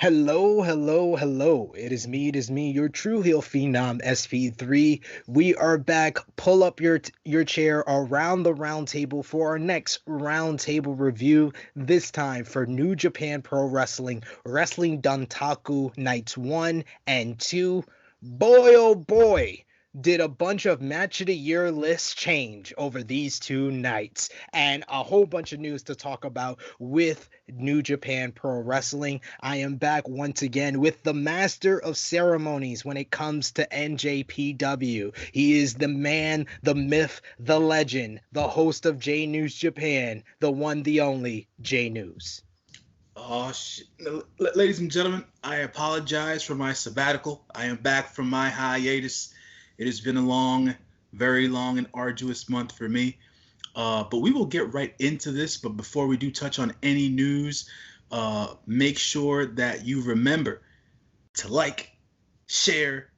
Hello, hello, hello. It is me, your true heel phenom, SP3. We are back. Pull up your chair around the round table for our next round table review. This time for New Japan Pro Wrestling Dontaku Nights 1 and 2. Boy, oh boy, did a bunch of match of the year lists change over these two nights, and a whole bunch of news to talk about with New Japan Pro Wrestling. I am back once again with the master of ceremonies when it comes to NJPW. He is the man, the myth, the legend, the host of J News Japan, the one, the only J News. Oh, shit. Ladies and gentlemen, I apologize for my sabbatical. I am back from my hiatus. It has been a long, very long and arduous month for me. But we will get right into this. But before we do touch on any news, make sure that you remember to like, share,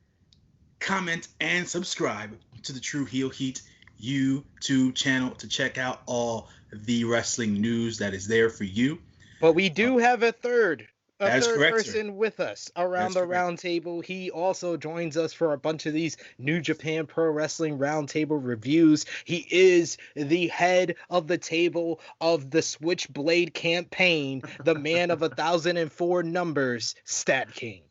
comment, and subscribe to the True Heel Heat YouTube channel to check out all the wrestling news that is there for you. But we do have a third correct, person sir. with us around the round table. He also joins us for a bunch of these New Japan Pro Wrestling roundtable reviews. He is the head of the table of the Switchblade campaign, the man of 1,004 numbers, StatKing.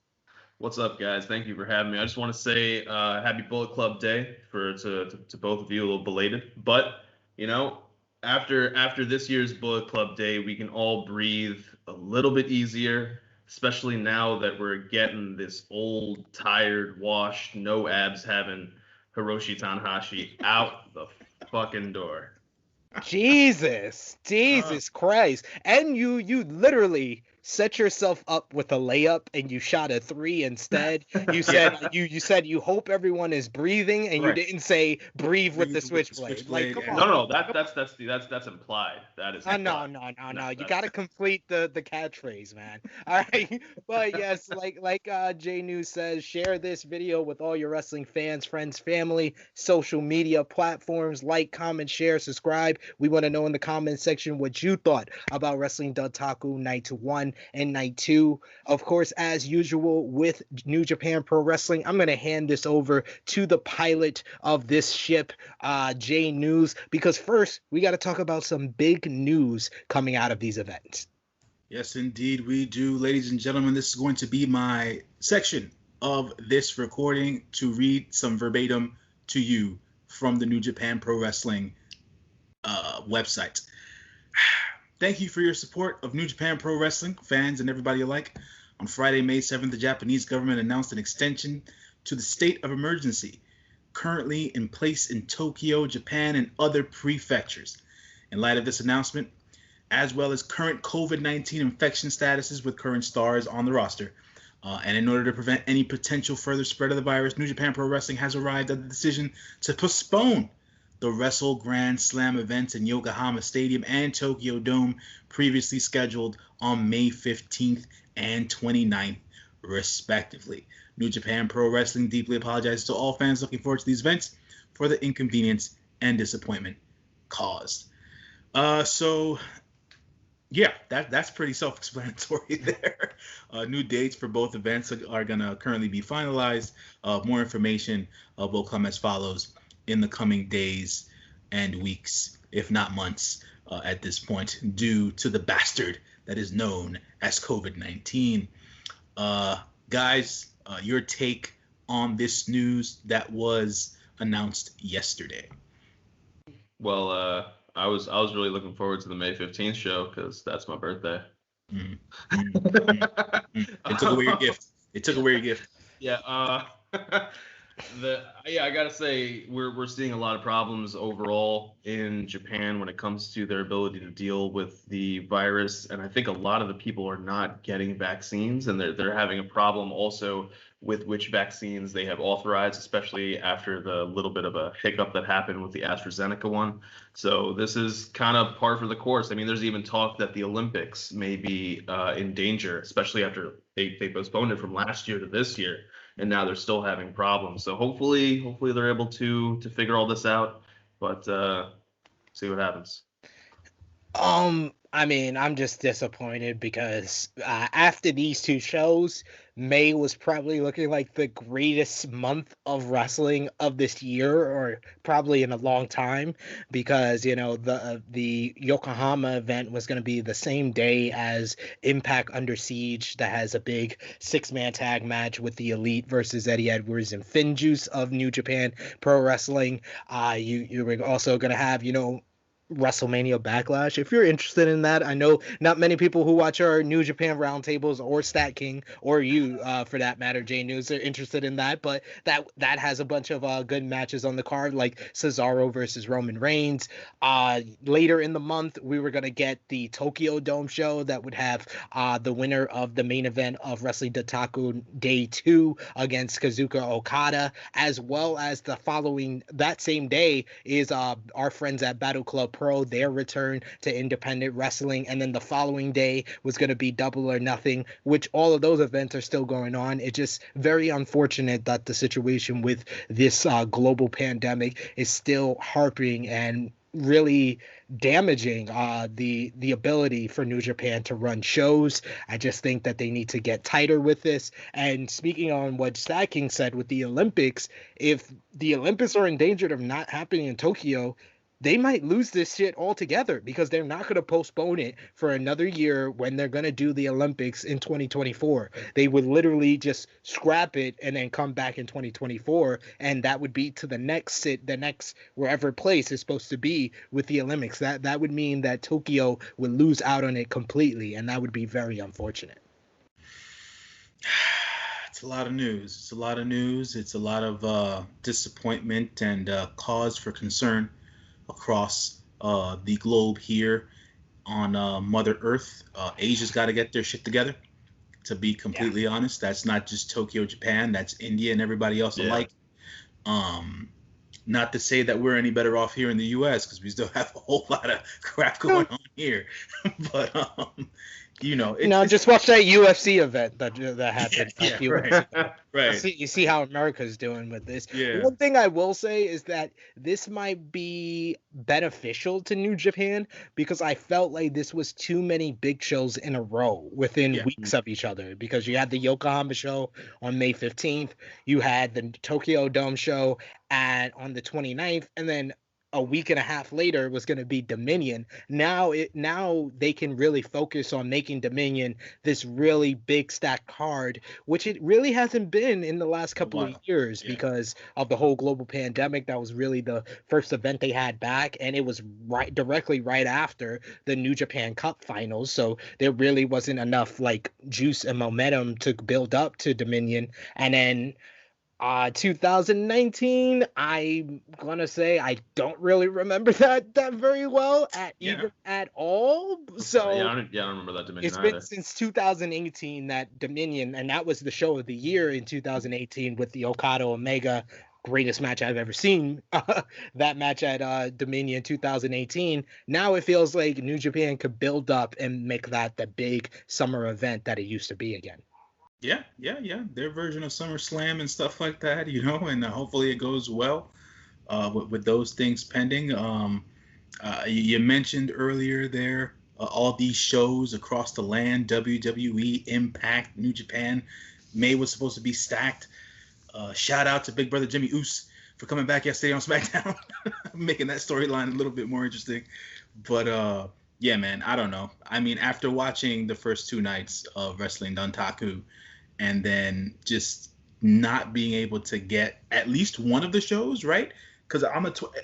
What's up, guys? Thank you for having me. I just want to say happy Bullet Club Day to both of you, a little belated. But, you know, after this year's Bullet Club Day, we can all breathe a little bit easier, especially now that we're getting this old, tired, washed, no abs having Hiroshi Tanahashi out the fucking door. Jesus Christ. And you literally set yourself up with a layup and you shot a 3 instead. You said you said you hope everyone is breathing, and Right. You didn't say breathe with the switchblade. Like, come on. No, that's implied. That is No. You gotta complete the catchphrase, man. All right. But yes, like J News says, share this video with all your wrestling fans, friends, family, social media platforms. Like, comment, share, subscribe. We want to know in the comment section what you thought about Wrestling Dontaku Night 1 and Night 2. Of course, as usual with New Japan Pro Wrestling, I'm going to hand this over to the pilot of this ship, J News, because first we got to talk about some big news coming out of these events. Yes, indeed, we do. Ladies and gentlemen, this is going to be my section of this recording to read some verbatim to you from the New Japan Pro Wrestling website. Thank you for your support of New Japan Pro Wrestling, fans and everybody alike. On Friday, May 7th, the Japanese government announced an extension to the state of emergency currently in place in Tokyo, Japan, and other prefectures. In light of this announcement, as well as current COVID-19 infection statuses with current stars on the roster, and in order to prevent any potential further spread of the virus, New Japan Pro Wrestling has arrived at the decision to postpone the Wrestle Grand Slam events in Yokohama Stadium and Tokyo Dome, previously scheduled on May 15th and 29th, respectively. New Japan Pro Wrestling deeply apologizes to all fans looking forward to these events for the inconvenience and disappointment caused. So that's pretty self-explanatory there. New dates for both events are going to currently be finalized. More information will come as follows in the coming days and weeks, if not months, at this point, due to the bastard that is known as COVID-19. Guys, your take on this news that was announced yesterday. Well, I was really looking forward to the May 15th show because that's my birthday. It took away your gift. Yeah. I gotta say we're seeing a lot of problems overall in Japan when it comes to their ability to deal with the virus, and I think a lot of the people are not getting vaccines, and they're having a problem also with which vaccines they have authorized, especially after the little bit of a hiccup that happened with the AstraZeneca one. So this is kind of par for the course. I mean, there's even talk that the Olympics may be in danger, especially after they postponed it from last year to this year. And now they're still having problems. So hopefully they're able to figure all this out. But see what happens. I mean, I'm just disappointed because after these two shows, May was probably looking like the greatest month of wrestling of this year, or probably in a long time, because the Yokohama event was going to be the same day as Impact Under Siege, that has a big 6-man tag match with the Elite versus Eddie Edwards and Finn Juice of New Japan Pro Wrestling. You were also going to have WrestleMania Backlash. If you're interested in that, I know not many people who watch our New Japan roundtables or StatKing, or you for that matter, J News, are interested in that. But that has a bunch of good matches on the card, like Cesaro versus Roman Reigns. Later in the month, we were gonna get the Tokyo Dome show that would have the winner of the main event of Wrestling Dontaku Day 2 against Kazuchika Okada, as well as the following that same day is our friends at Battle Club Pro, their return to independent wrestling, and then the following day was going to be Double or Nothing, which all of those events are still going on. It's just very unfortunate that the situation with this global pandemic is still harping and really damaging the ability for New Japan to run shows. I just think that they need to get tighter with this. And speaking on what StatKing said with the Olympics, if the Olympics are endangered of not happening in Tokyo, they might lose this shit altogether, because they're not going to postpone it for another year when they're going to do the Olympics in 2024. They would literally just scrap it and then come back in 2024, and that would be to the next wherever place is supposed to be with the Olympics. That would mean that Tokyo would lose out on it completely, and that would be very unfortunate. It's a lot of news. It's a lot of news. It's a lot of disappointment and cause for concern across the globe here on Mother Earth. Asia's got to get their shit together, to be completely honest. That's not just Tokyo, Japan. That's India and everybody else alike. Not to say that we're any better off here in the U.S., because we still have a whole lot of crap going on here. But, just watch that UFC event that happened a few right, weeks ago. Right. You see how America's doing with this. Yeah. One thing I will say is that this might be beneficial to New Japan, because I felt like this was too many big shows in a row within weeks of each other, because you had the Yokohama show on May 15th, you had the Tokyo Dome show on the 29th, and then a week and a half later was going to be Dominion. Now they can really focus on making Dominion this really big stacked card, which it really hasn't been in the last couple of years because of the whole global pandemic. That was really the first event they had back, and it was directly right after the New Japan Cup finals. So there really wasn't enough juice and momentum to build up to Dominion. And then 2019, I'm gonna say I don't really remember that very well at all. So I don't remember that Dominion. It's been since 2018 that Dominion, and that was the show of the year in 2018 with the Okada Omega, greatest match I've ever seen. That match at Dominion 2018. Now it feels like New Japan could build up and make that the big summer event that it used to be again. Yeah. Their version of SummerSlam and stuff like that, and hopefully it goes well with those things pending. You mentioned earlier there all these shows across the land, WWE, Impact, New Japan. May was supposed to be stacked. Shout out to Big Brother Jimmy Uso for coming back yesterday on SmackDown, making that storyline a little bit more interesting. But yeah, man, I don't know. I mean, after watching the first 2 nights of Wrestling Dontaku, and then just not being able to get at least one of the shows, right? Because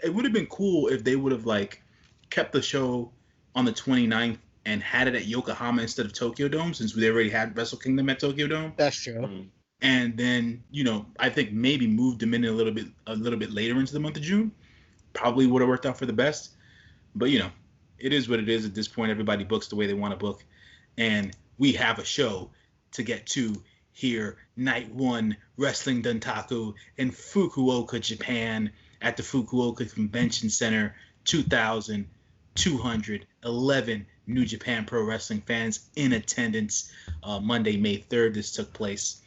it would have been cool if they would have kept the show on the 29th and had it at Yokohama instead of Tokyo Dome, since we already had Wrestle Kingdom at Tokyo Dome. That's true. And then I think maybe moved them in a little bit later into the month of June. Probably would have worked out for the best. But it is what it is at this point. Everybody books the way they want to book, and we have a show to get to here, night 1, Wrestling Dontaku in Fukuoka, Japan, at the Fukuoka Convention Center. 2,211 New Japan Pro Wrestling fans in attendance. Monday, May 3rd, this took place.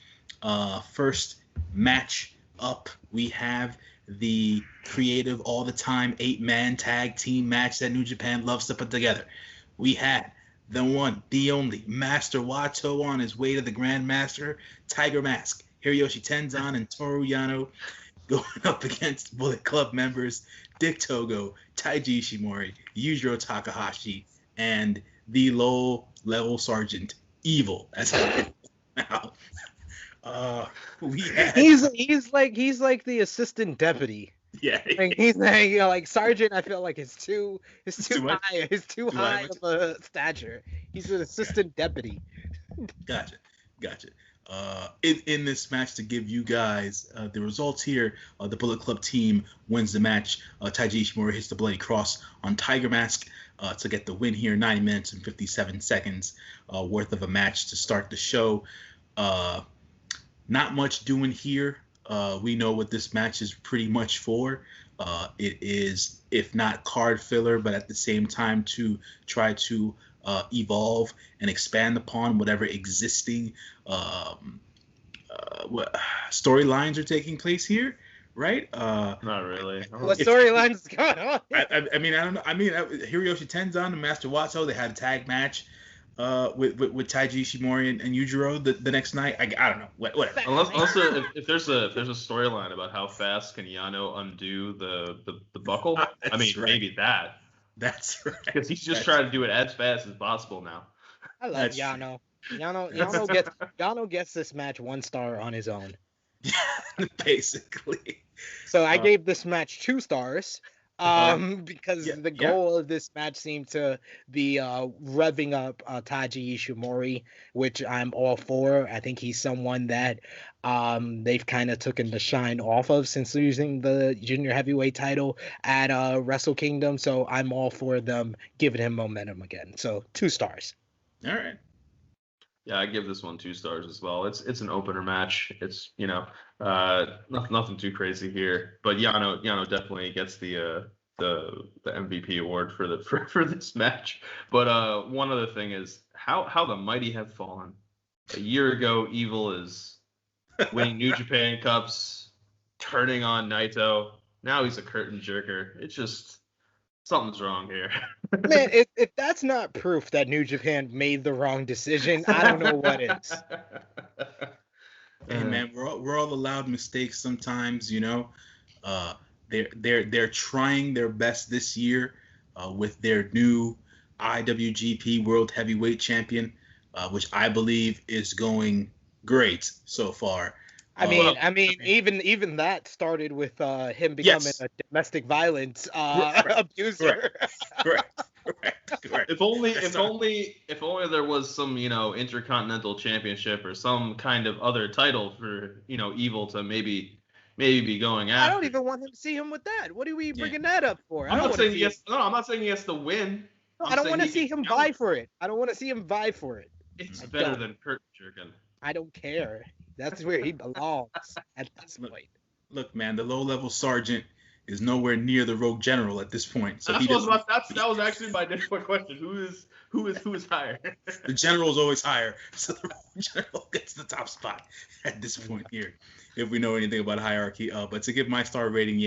First match up, we have the creative all the time 8-man tag team match that New Japan loves to put together. We had the one, the only, Master Wato on his way to the Grandmaster, Tiger Mask, Hiroshi Tenzan, and Toru Yano going up against Bullet Club members Dick Togo, Taiji Ishimori, Yujiro Takahashi, and the low-level Sergeant Evil. That's now. He's like the assistant deputy. Yeah. Like, he's like, like Sergeant. I feel like it's too much. high. It's too high of a stature. He's an assistant deputy. Gotcha. In this match, to give you guys the results here, the Bullet Club team wins the match. Taiji Ishimori hits the Bloody Cross on Tiger Mask to get the win here. 90 minutes and 57 seconds worth of a match to start the show. Not much doing here. We know what this match is pretty much for. It is, if not card filler, but at the same time to try to evolve and expand upon whatever existing storylines are taking place here, right? Not really. What storylines going on? I mean, I don't know. I mean, Hiroshi Tenzan and Master Wato, they had a tag match with Taiji Ishimori and Yujiro the next night. I don't know. Whatever. Also, if there's a storyline about how fast can Yano undo the buckle, I mean, right. Maybe that. That's right. Because he's just trying to do it as fast as possible now. I love Yano. Yano gets this match 1 star on his own. Basically. So I gave this match 2 stars. Because the goal of this match seemed to be revving up Taiji Ishimori, which I'm all for. I think he's someone that they've kind of taken the shine off of since losing the junior heavyweight title at Wrestle Kingdom. So I'm all for them giving him momentum again. So 2 stars. All right. Yeah, I give this one 2 stars as well. It's an opener match. It's nothing too crazy here, but Yano definitely gets the MVP award for this match. But one other thing is how the mighty have fallen. A year ago, Evil is winning New Japan Cups, turning on Naito. Now he's a curtain jerker. It's just something's wrong here. Man, if that's not proof that New Japan made the wrong decision, I don't know what is. Hey man, we're all allowed mistakes sometimes, you know. They're trying their best this year with their new IWGP World Heavyweight Champion, which I believe is going great so far. I mean, even that started with him becoming a domestic violence abuser. Correct. If only there was some, intercontinental championship or some kind of other title for, Evil to maybe be going after. I don't even want him to see him with that. What are we bringing that up for? I'm not saying he has to win. I don't want to see him vie for it. It's better than curtain jerking. I don't care. That's where he belongs at this point. Look, man, the low-level sergeant is nowhere near the rogue general at this point. So that was actually my next question. Who is higher? The general is always higher, so the rogue general gets the top spot at this point here, if we know anything about hierarchy. But to give my star rating,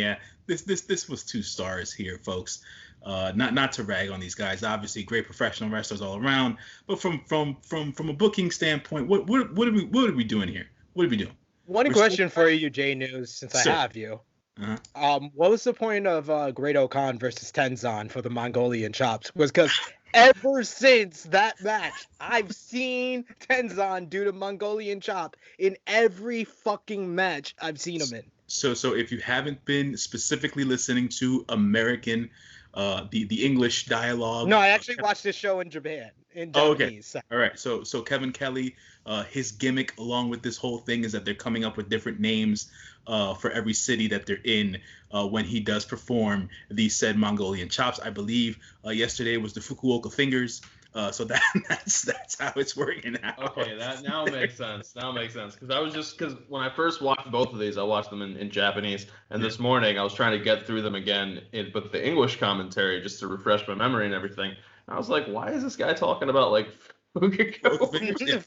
this was 2 stars here, folks. Not to rag on these guys. Obviously, great professional wrestlers all around. But from a booking standpoint, what are we doing here? What are we doing? One question for you, J News, since I have you. Uh-huh. What was the point of Great Okan versus Tenzan for the Mongolian chops? Was because ever since that match, I've seen Tenzan do the Mongolian chop in every fucking match I've seen him in. So if you haven't been specifically listening to American, the English dialogue. No, I actually watched this show in Japan. In Japanese. Okay. All right. So Kevin Kelly, his gimmick along with this whole thing is that they're coming up with different names for every city that they're in when he does perform these said Mongolian chops. I believe yesterday was the Fukuoka fingers. So that's how it's working out. Okay, that now makes sense. Because when I first watched both of these, I watched them in Japanese, and this morning I was trying to get through them again with the English commentary just to refresh my memory and everything. And I was like, why is this guy talking about like Fukuoka fingers?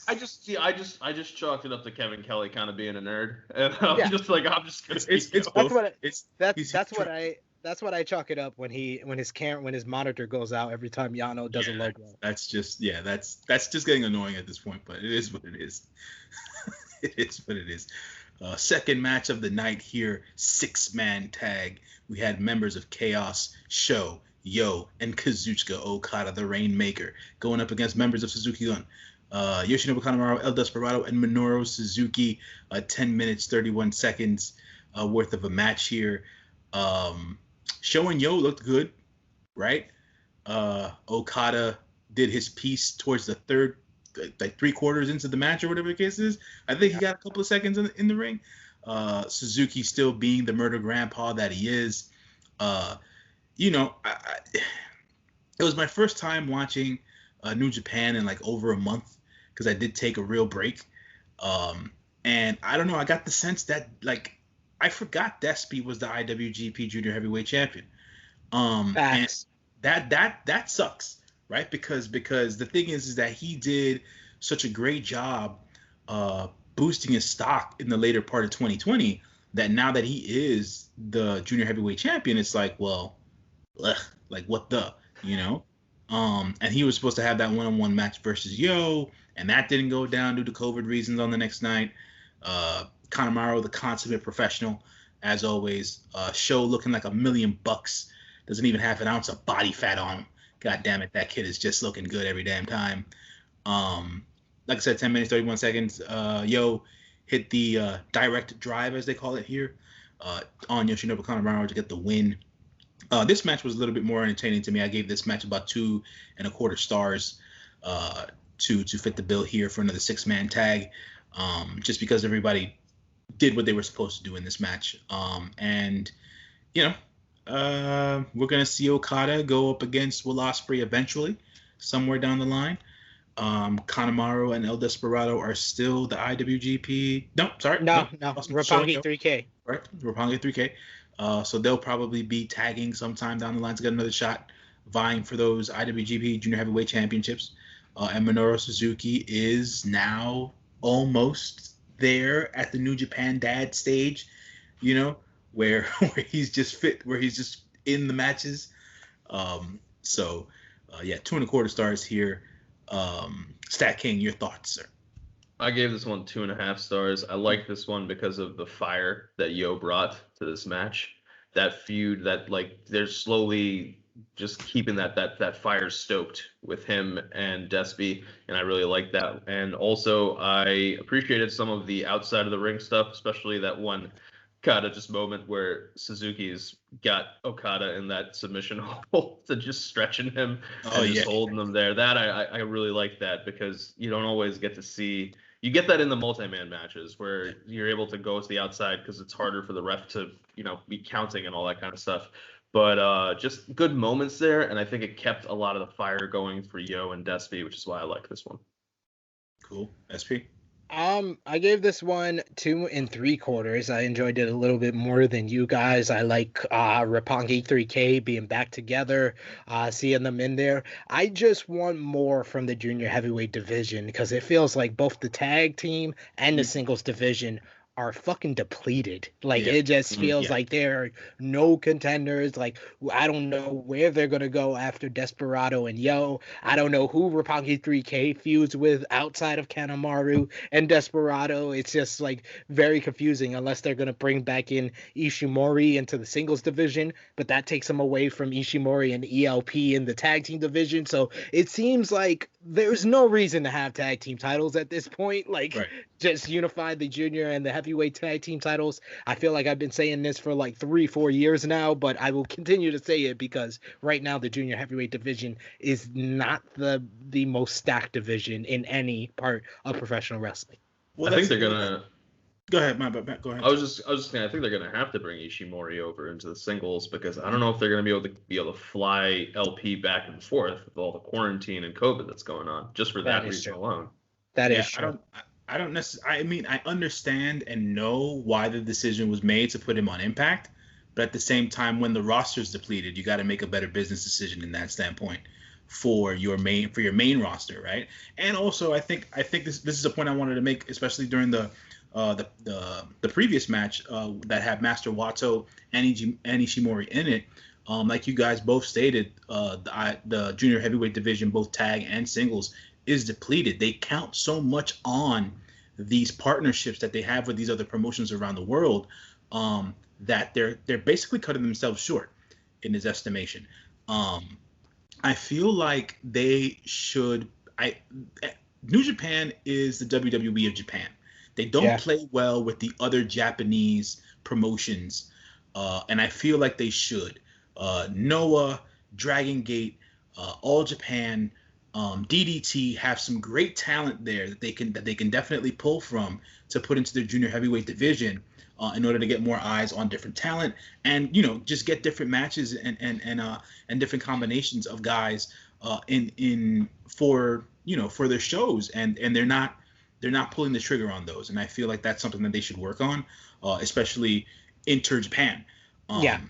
I just chalked it up to Kevin Kelly kind of being a nerd, and I'm just gonna. That's That's what I chalk it up when his monitor goes out every time Yano does a logo. That's just getting annoying at this point, but it is what it is. It is what it is. Second match of the night here, 6-man tag. We had members of Chaos, Sho, Yo, and Kazuchika Okada, the Rainmaker, going up against members of Suzuki Gun. Yoshinobu Kanemaru, El Desperado, and Minoru Suzuki. 10 minutes, 31 seconds worth of a match here. Sho and Yo looked good, right? Okada did his piece towards the third, like 3/4 into the match or whatever the case is. I think he got a couple of seconds in the ring. Suzuki still being the murder grandpa that he is. It was my first time watching New Japan in like over a month because I did take a real break. And I don't know, I got the sense that like I forgot Despy was the IWGP Junior Heavyweight Champion. Facts. And that sucks, right? Because the thing is that he did such a great job boosting his stock in the later part of 2020 that now that he is the Junior Heavyweight Champion, it's like, well, like what the, and he was supposed to have that one-on-one match versus Yo, and that didn't go down due to COVID reasons on the next night. Kanemaru, the consummate professional, as always. Sho looking like $1 million, doesn't even have an ounce of body fat on him. God damn it, that kid is just looking good every damn time. Like I said, 10 minutes, 31 seconds. Yo hit the direct drive, as they call it here, on Yoshinobu Kanemaru to get the win. This match was a little bit more entertaining to me. I gave this match about 2.25 stars to fit the bill here for another 6-man tag, just because everybody did what they were supposed to do in this match. We're going to see Okada go up against Will Ospreay eventually, somewhere down the line. Kanemaru and El Desperado are still the IWGP. No. Roppongi 3K. Right, Roppongi 3K. So they'll probably be tagging sometime down the line to get another shot, vying for those IWGP Junior Heavyweight Championships. And Minoru Suzuki is now almost there at the New Japan Dad stage, where he's just fit, where he's just in the matches. 2.25 stars here. StatKing, your thoughts, sir? I gave this one 2.5 stars. I like this one because of the fire that Yo brought to this match. That feud, that like they're slowly just keeping that fire stoked with him and Despy, and I really like that. And also, I appreciated some of the outside of the ring stuff, especially that one Okada just moment where Suzuki's got Okada in that submission hold to just stretching him and just holding him there. That I really like that because you don't always get to see. You get that in the multi-man matches where you're able to go to the outside because it's harder for the ref to, be counting and all that kind of stuff. But just good moments there, and I think it kept a lot of the fire going for Yo and Despy, which is why I like this one. Cool. SP? I gave this one 2 3/4. I enjoyed it a little bit more than you guys. I like Roppongi 3K being back together, seeing them in there. I just want more from the junior heavyweight division because it feels like both the tag team and the singles division are fucking depleted. It just feels like there are no contenders. Like, I don't know where they're going to go after Desperado and Yo. I don't know who Roppongi 3K feuds with outside of Kanemaru and Desperado. It's just like very confusing unless they're going to bring back in Ishimori into the singles division, but that takes them away from Ishimori and ELP in the tag team division. So it seems like there's no reason to have tag team titles at this point. Just unify the junior and the heavyweight tag team titles. I feel like I've been saying this for like 3-4 years now, but I will continue to say it because right now the junior heavyweight division is not the most stacked division in any part of professional wrestling. Well, I think they're gonna. Go ahead, Matt. Go ahead. I was just saying. I think they're gonna have to bring Ishimori over into the singles because I don't know if they're gonna be able to fly LP back and forth with all the quarantine and COVID that's going on. Just for that reason alone. That is true. I don't necessarily. I mean, I understand and know why the decision was made to put him on Impact, but at the same time, when the roster's depleted, you got to make a better business decision in that standpoint. for your main roster, right? And also, I think this is a point I wanted to make, especially during the previous match that had Master Wato and Ishimori in it. Like you guys both stated, the junior heavyweight division, both tag and singles, is depleted. They count so much on these partnerships that they have with these other promotions around the world that they're basically cutting themselves short in his estimation. I feel like they should. New Japan is the WWE of Japan. They don't play well with the other Japanese promotions, and I feel like they should. Noah, Dragon Gate, All Japan, DDT have some great talent there that they can definitely pull from to put into their junior heavyweight division in order to get more eyes on different talent and just get different matches and different combinations of guys for their shows and they're not pulling the trigger on those, and I feel like that's something that they should work on, especially inter-Japan.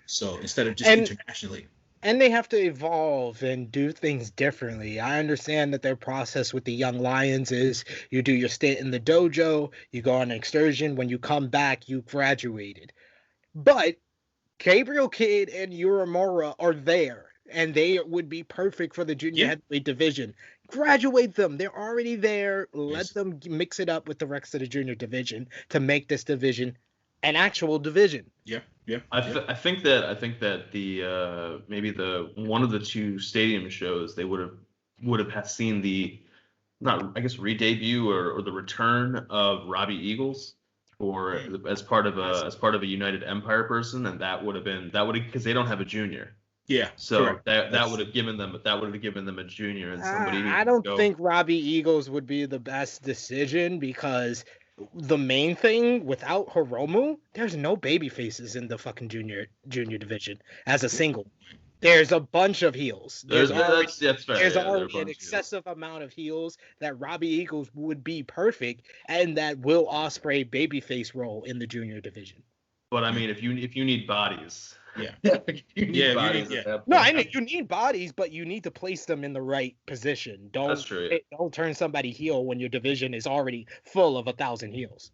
So instead of just internationally. And they have to evolve and do things differently. I understand that their process with the Young Lions is you do your stint in the dojo, you go on an excursion, when you come back, you graduated. But Gabriel Kidd and Uemura are there, and they would be perfect for the junior heavyweight division. Graduate them. They're already there. Let them mix it up with the rest of the junior division to make this division an actual division. I think that the maybe the one of the two stadium shows they would have seen the re-debut or the return of Robbie Eagles or as part of a United Empire person, and that would have because they don't have a junior. So correct. that would have given them a junior and somebody. I don't think Robbie Eagles would be the best decision because the main thing without Hiromu, there's no baby faces in the fucking junior division as a single. There's a bunch of heels. There's already an excessive amount of heels that Robbie Eagles would be perfect and that Will Ospreay babyface role in the junior division. But I mean, if you need bodies. You need bodies, but you need to place them in the right position. Don't turn somebody heel when your division is already full of 1,000 heels.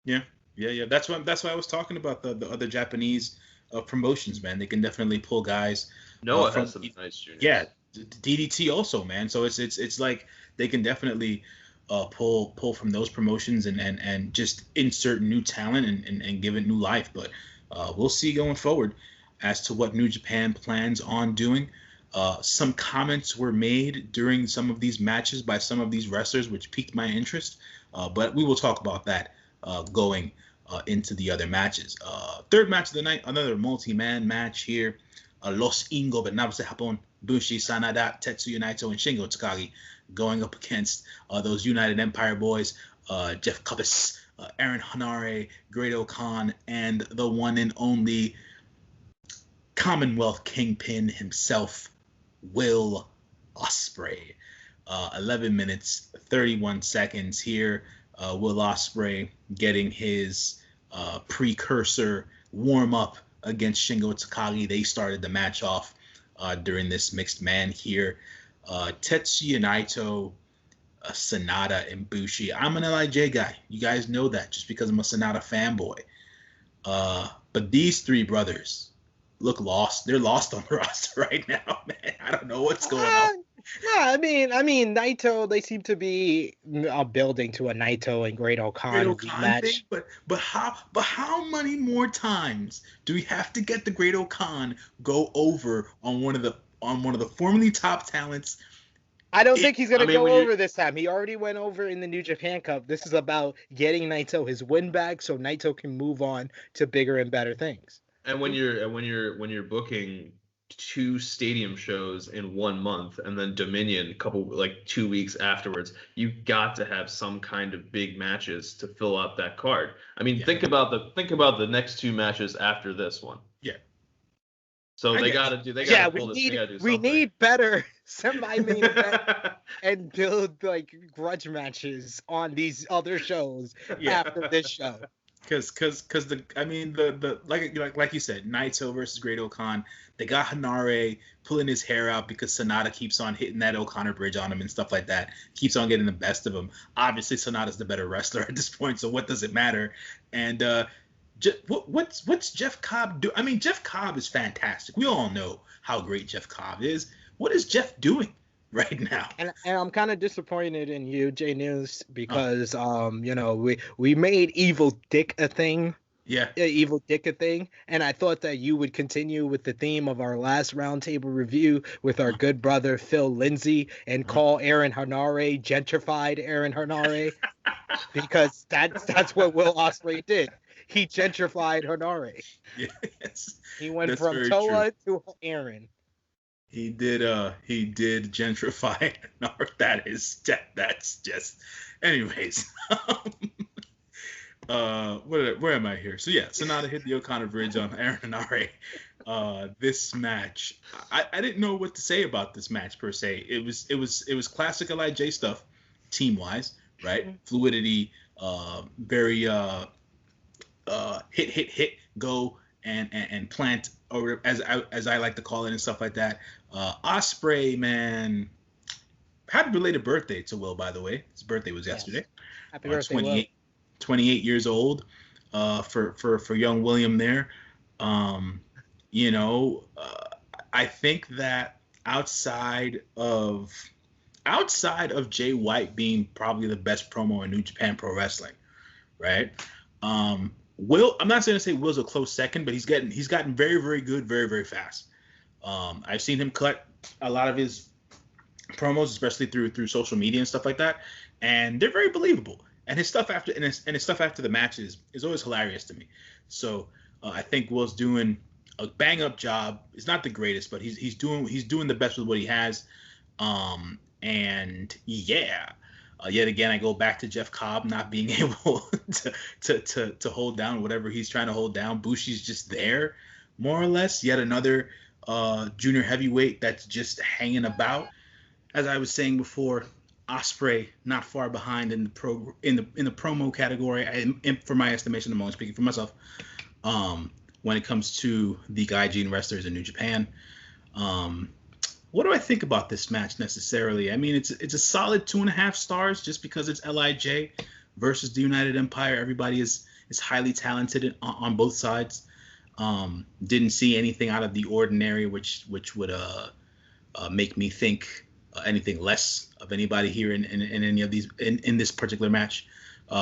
That's why I was talking about the other Japanese promotions, man. They can definitely pull guys. Noah has some nice juniors. Yeah, DDT also, man. So it's like they can definitely pull from those promotions and just insert new talent and give it new life. But we'll see going forward as to what New Japan plans on doing. Some comments were made during some of these matches by some of these wrestlers, which piqued my interest. But we will talk about that going into the other matches. Third match of the night, another multi-man match here. Los Ingobernables de Japón, Bushi, Sanada, Tetsuya Naito, and Shingo Takagi going up against those United Empire boys, Jeff Cubbis, Aaron Hanare, Great-O-Khan, and the one and only Commonwealth Kingpin himself, Will Ospreay. 11 minutes, 31 seconds here. Will Ospreay getting his precursor warm-up against Shingo Takagi. They started the match off during this mixed man here. Tetsuya Naito, Sanada, and Bushi. I'm an LIJ guy. You guys know that just because I'm a Sanada fanboy. But these three brothers look lost. They're lost on the roster right now, man. I don't know what's going on. No, I mean, Naito. They seem to be building to a Naito and Great-O-Khan match. Thing, but how many more times do we have to get the Great-O-Khan go over on one of the formerly top talents? I don't think he's going to go over this time. He already went over in the New Japan Cup. This is about getting Naito his win back so Naito can move on to bigger and better things. And when you're booking 2 stadium shows in 1 month and then Dominion 2 weeks afterwards, you got to have some kind of big matches to fill out that card. I mean, think about the next 2 matches after this one. Yeah. So they got to do something. We need better semi-main event and build grudge matches on these other shows after this show. Because the like you said, Naito versus Great O'Khan, they got Hanare pulling his hair out because Sonata keeps on hitting that O'Connor bridge on him and stuff like that, keeps on getting the best of him. Obviously Sonata's the better wrestler at this point, so what does it matter? And what's Jeff Cobb do? I mean, Jeff Cobb is fantastic. We all know how great Jeff Cobb is. What is Jeff doing right now? And I'm kind of disappointed in you, J News, because we made Evil Dick a thing. Yeah. Evil Dick a thing. And I thought that you would continue with the theme of our last roundtable review with our good brother Phil Lindsay and call Aaron Hanare gentrified Aaron Hanare. Because that's what Will Ospreay did. He gentrified Hanare. Yes. He went from Toa to Aaron. He did gentrify. That's just anyways. Where am I here? So yeah, Sonata hit the O'Connor bridge on Aaron Hanare. This match, I didn't know what to say about this match per se. It was classic LIJ stuff, team wise, right? Mm-hmm. Fluidity, very hit, go and plant, or as I like to call it and stuff like that. Ospreay, man, happy belated birthday to Will, by the way. His birthday was yesterday. Happy birthday, 28 years old for young William there. I think that outside of Jay White being probably the best promo in New Japan Pro Wrestling, right? Will, I'm not going to say Will's a close second, but he's gotten very, very good, very, very fast. I've seen him cut a lot of his promos, especially through social media and stuff like that, and they're very believable. And his stuff after the matches is always hilarious to me. So I think Will's doing a bang up job. It's not the greatest, but he's doing the best with what he has. And yeah. Yet again, I go back to Jeff Cobb not being able to hold down whatever he's trying to hold down. Bushi's just there, more or less. Yet another junior heavyweight that's just hanging about. As I was saying before, Ospreay not far behind in the promo category. For my estimation, I'm only speaking for myself. When it comes to the Gaijin wrestlers in New Japan. What do I think about this match necessarily? I mean, it's a solid 2.5 stars just because it's LIJ versus the United Empire. Everybody is highly talented on both sides. Didn't see anything out of the ordinary, which would make me think anything less of anybody here in any of these in this particular match,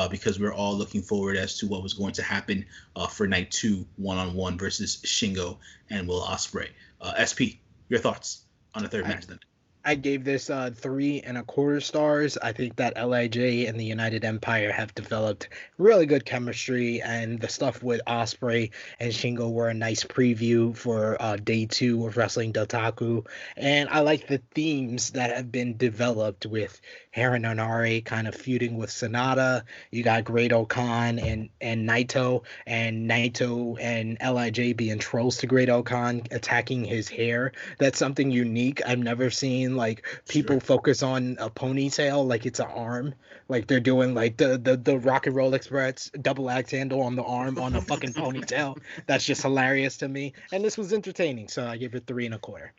because we're all looking forward as to what was going to happen for night 2 1-on-1 versus Shingo and Will Ospreay. SP, your thoughts on the third match then? I gave this 3.25 stars. I think that LIJ and the United Empire have developed really good chemistry, and the stuff with Ospreay and Shingo were a nice preview for day 2 of Wrestling Dontaku. And I like the themes that have been developed with Aaron Hanare kind of feuding with Sonata. You got Great O'Khan and Naito and LIJ being trolls to Great O'Khan, attacking his hair. That's something unique. I've never seen like people focus on a ponytail like it's an arm, like they're doing like the Rock and Roll Express double axe handle on the arm on a fucking ponytail. That's just hilarious to me, and this was entertaining, so I give it 3.25.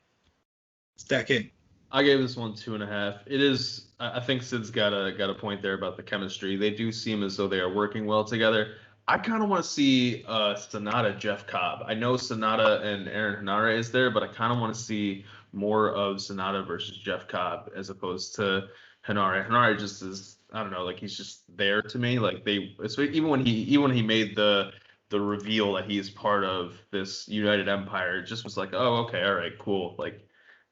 StatKing. I gave this one 2.5. It is. I think Sid's got a point there about the chemistry. They do seem as though they are working well together. I kind of want to see Sonata Jeff Cobb. I know Sonata and Aaron Hanare is there, but I kind of want to see more of Sonata versus Jeff Cobb as opposed to Hanare. Hanare just is, I don't know, like he's just there to me. Like even when he made the reveal that he's part of this United Empire, it just was like, oh, okay, all right, cool. Like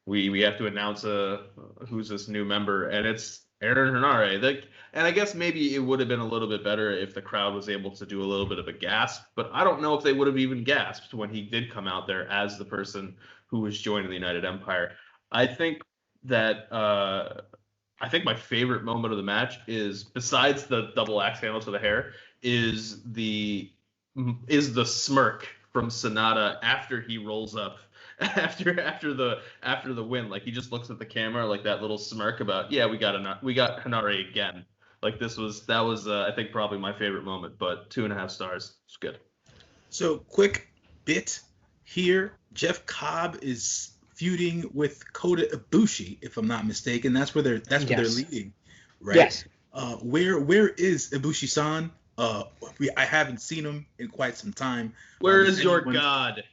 we have to announce who's this new member, and it's Aaron Hanare. And I guess maybe it would have been a little bit better if the crowd was able to do a little bit of a gasp, but I don't know if they would have even gasped when he did come out there as the person who was joining the United Empire. I think that my favorite moment of the match is, besides the double axe handle to the hair, is the smirk from Sonata after he rolls up after the win. Like he just looks at the camera like that little smirk about, yeah, we got Hanare again. Like that was I think probably my favorite moment, but 2.5 stars. It's good. So quick bit here. Jeff Cobb is feuding with Kota Ibushi, if I'm not mistaken. That's where they're leading, right? Yes. Where is Ibushi-san? I haven't seen him in quite some time. Where is your god?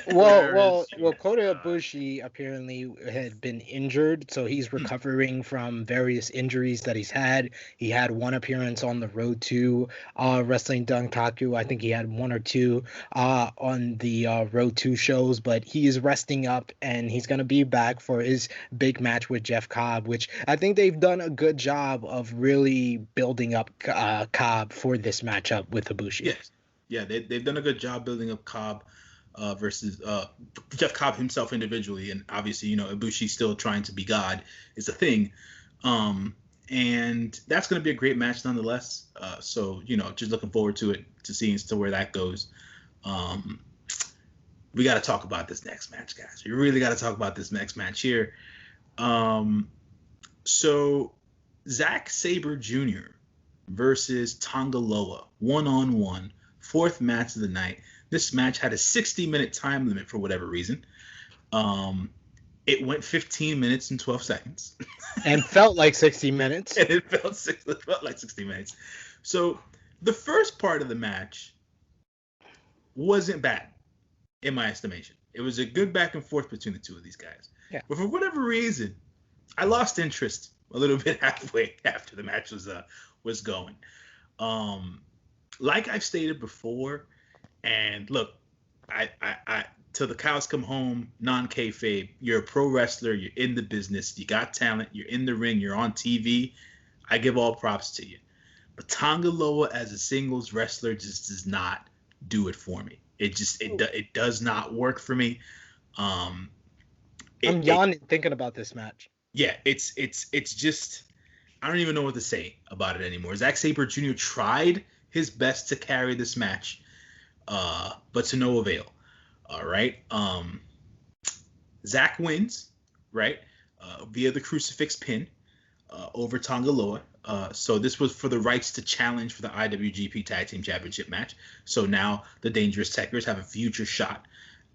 Well, Kota Ibushi apparently had been injured, so he's recovering from various injuries that he's had. He had one appearance on the road to Wrestling Dontaku. I think he had one or two on the road to shows, but he is resting up, and he's going to be back for his big match with Jeff Cobb, which I think they've done a good job of really building up Cobb for this matchup with Ibushi. Yes. Yeah, they've done a good job building up Cobb versus Jeff Cobb himself individually, and obviously, Ibushi still trying to be God is a thing, and that's going to be a great match nonetheless. So just looking forward to it, to seeing as to where that goes. We got to talk about this next match, guys. We really got to talk about this next match here. So Zack Sabre Jr. versus Tonga Loa, 1-on-1, fourth match of the night. This match had a 60-minute time limit for whatever reason. It went 15 minutes and 12 seconds. And felt like 60 minutes. And it felt like 60 minutes. So the first part of the match wasn't bad, in my estimation. It was a good back and forth between the two of these guys. Yeah. But for whatever reason, I lost interest a little bit halfway after the match was going. Like I've stated before, and look, I till the cows come home, non-kayfabe, you're a pro wrestler, you're in the business, you got talent, you're in the ring, you're on TV. I give all props to you. But Tonga Loa as a singles wrestler just does not do it for me. It does not work for me. I'm yawning thinking about this match. Yeah, it's just, I don't even know what to say about it anymore. Zack Sabre Jr. tried his best to carry this match, but to no avail. All right. Zack wins, right, via the crucifix pin over Tonga Loa. So this was for the rights to challenge for the IWGP Tag Team Championship match. So now the Dangerous Tekkers have a future shot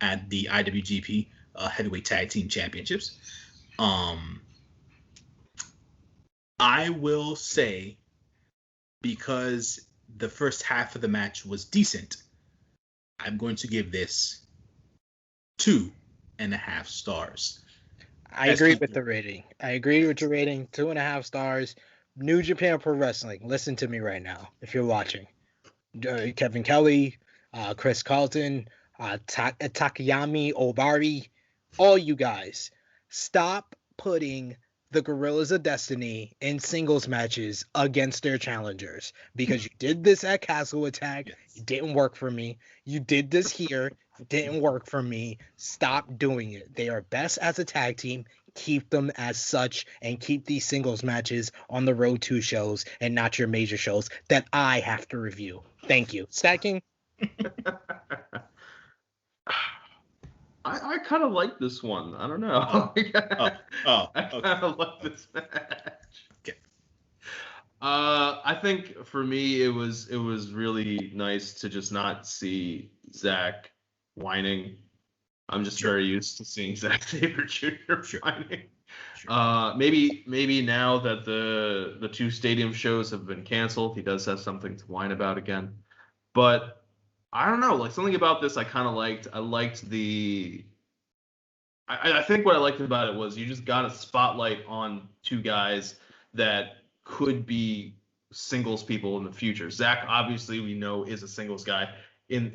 at the IWGP Heavyweight Tag Team Championships. I will say, because the first half of the match was decent, I'm going to give this 2.5 stars. I agree with the rating. I agree with your rating. 2.5 stars. New Japan Pro Wrestling. Listen to me right now, if you're watching. Kevin Kelly, Chris Carlton, Takayami Obari, all you guys, stop putting the Gorillas of Destiny in singles matches against their challengers, because you did this at Castle Attack. Yes. It didn't work for me. You did this here. It didn't work for me. Stop doing it. They are best as a tag team. Keep them as such, and keep these singles matches on the road to shows and not your major shows that I have to review. Thank you. StatKing? I kind of like this one. I don't know. Okay. I kind of like this match. Okay. I think for me it was really nice to just not see Zack whining. I'm just very used to seeing Zack Sabre Jr. whining. Sure. Maybe now that the 2 stadium shows have been canceled, he does have something to whine about again. But I don't know, like something about this I kind of liked. I think what I liked about it was you just got a spotlight on 2 guys that could be singles people in the future. Zack, obviously, we know is a singles guy,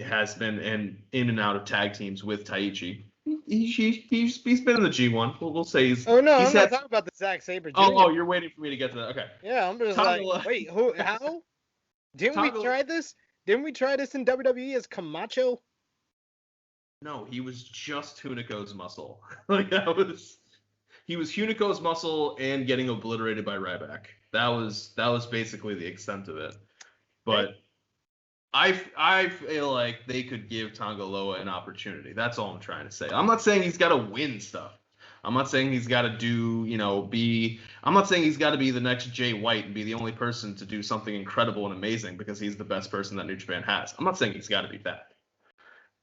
has been in and out of tag teams with Taichi. He's been in the G1. We'll say he's. Oh no, I'm not talking about the Zack Sabre Jr. Oh, you're waiting for me to get to that. Okay. Yeah, I'm just wait, who? How? Didn't we try this? Didn't we try this in WWE as Camacho? No, he was just Hunico's muscle. He was Hunico's muscle and getting obliterated by Ryback. That was basically the extent of it. But I feel like they could give Tonga Loa an opportunity. That's all I'm trying to say. I'm not saying he's got to win stuff. I'm not saying he's got to do, I'm not saying he's got to be the next Jay White and be the only person to do something incredible and amazing because he's the best person that New Japan has. I'm not saying he's got to be that.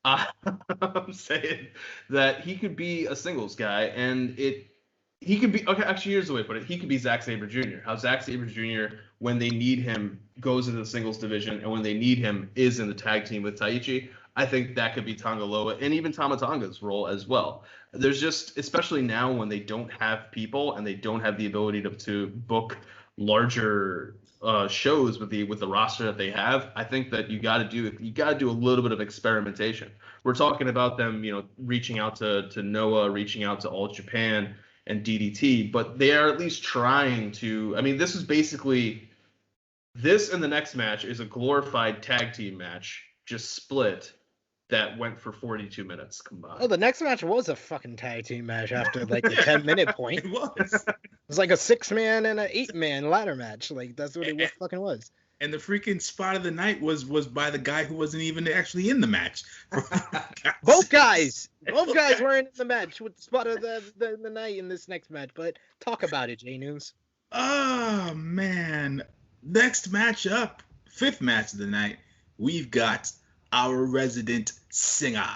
I'm saying that he could be a singles guy, and he could be, okay, actually, here's the way to put it. He could be Zack Sabre Jr. How Zack Sabre Jr., when they need him, goes into the singles division, and when they need him, is in the tag team with Taichi. I think that could be Tonga Loa and even Tama Tonga's role as well. There's just, especially now when they don't have people and they don't have the ability to book larger shows with the roster that they have, I think that you got to do a little bit of experimentation. We're talking about them, reaching out to Noah, reaching out to All Japan and DDT, but they are at least trying to. I mean, this and the next match is a glorified tag team match, just split, that went for 42 minutes combined. Oh, the next match was a fucking tag team match after like the 10-minute point. It was. It was like a 6-man and an 8-man ladder match. Like that's what it fucking was. And the freaking spot of the night was by the guy who wasn't even actually in the match. Both guys weren't in the match with the spot of the night in this next match. But talk about it, J News. Oh man, next match up, 5th match of the night. We've got our resident singer,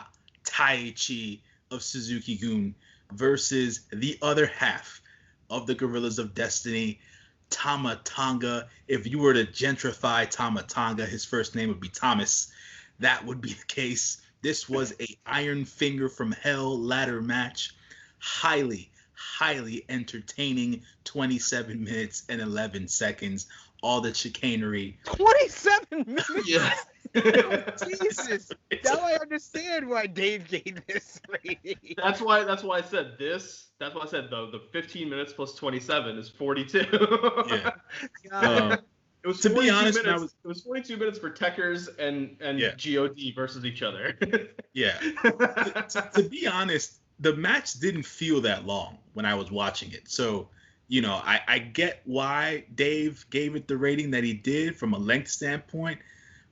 Taichi of Suzuki-gun, versus the other half of the Gorillas of Destiny, Tama Tonga. If you were to gentrify Tama Tonga, his first name would be Thomas. That would be the case. This was a Iron Finger from Hell ladder match. Highly, highly entertaining. 27 minutes and 11 seconds. All the chicanery. 27 minutes? Yeah. Jesus. Now I understand why Dave gave this rating. That's why I said this. That's why I said the 15 minutes plus 27 is 42. Yeah. It was to be honest, minutes. It was 42 minutes for Techers and God versus each other. Yeah. To be honest, the match didn't feel that long when I was watching it. So, I get why Dave gave it the rating that he did from a length standpoint.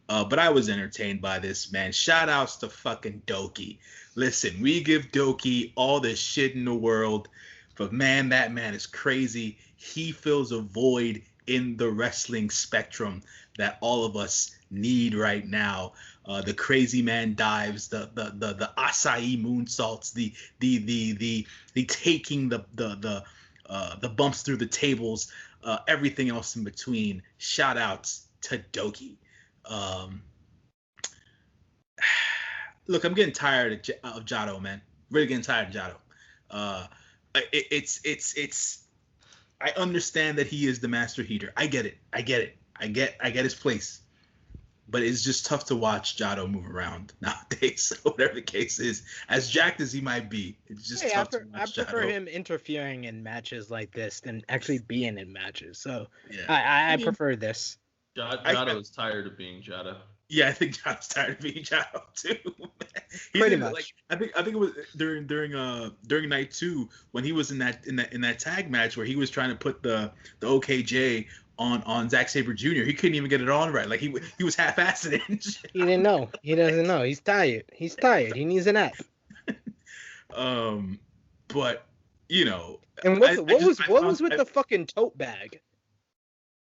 But I was entertained by this, man. Shout outs to fucking Doki. Listen, we give Doki all the shit in the world, but man, that man is crazy. He fills a void in the wrestling spectrum that all of us need right now. The crazy man dives, the acai moonsaults, the taking the bumps through the tables, everything else in between. Shout outs to Doki. Look, I'm getting tired of Jado, man. Really getting tired of Jado. It's. I understand that he is the master heater. I get it. I get his place. But it's just tough to watch Jado move around nowadays. Whatever the case is, as jacked as he might be, it's just tough to watch Jado. I prefer him interfering in matches like this than actually being in matches. So yeah. I prefer this. Jado is tired of being Jado. Yeah, I think Jado's tired of being Jado too. Pretty much. Like, I think it was during night 2 when he was in that tag match where he was trying to put the OKJ on Zack Sabre Jr. He couldn't even get it on right. Like he was half-assed it. He didn't know. He doesn't know. He's tired. He needs a nap. But And what was with the fucking tote bag?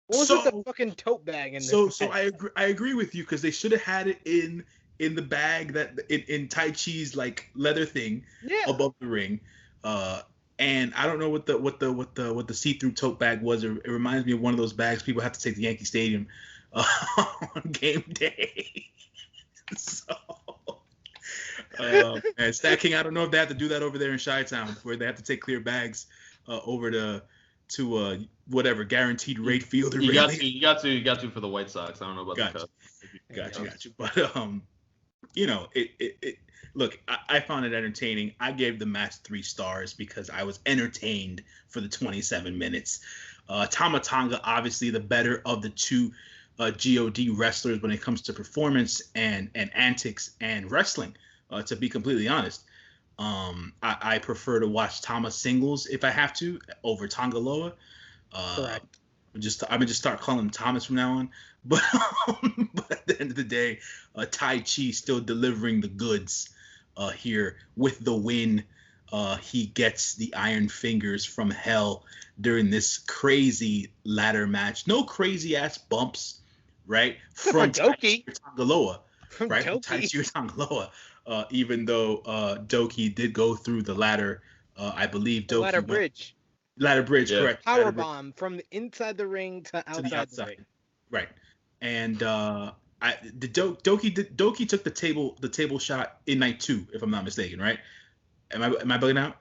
What was with the fucking tote bag in this? So I agree with you because they should have had it in the bag that in Tai Chi's like leather thing above the ring. And I don't know what the see-through tote bag was. It reminds me of one of those bags people have to take to Yankee Stadium on game day. So and StatKing, I don't know if they have to do that over there in Chi-Town where they have to take clear bags over to whatever guaranteed rate field. You got to for the White Sox. I don't know about the Cubs. Got you. But it look, I found it entertaining. I gave the match 3 stars because I was entertained for the 27 minutes. Tama Tonga, obviously the better of the 2 God wrestlers when it comes to performance and antics and wrestling. To be completely honest. I prefer to watch Tama singles if I have to over Tonga Loa. Correct. I'm gonna just start calling him Thomas from now on. But at the end of the day, Tai Chi still delivering the goods here with the win. he gets the Iron Fingers from hell during this crazy ladder match. No crazy ass bumps, right? From Doki. Tangaloa, From right? Doki. Taichiro Tangaloa. Even though Doki did go through the ladder, I believe Doki Ladder bridge. Ladder bridge, Yeah. correct. Power bomb from inside the ring to To the outside the outside, ring. right? And Doki took the table shot in night 2, if I'm not mistaken, right? Am I bugging out?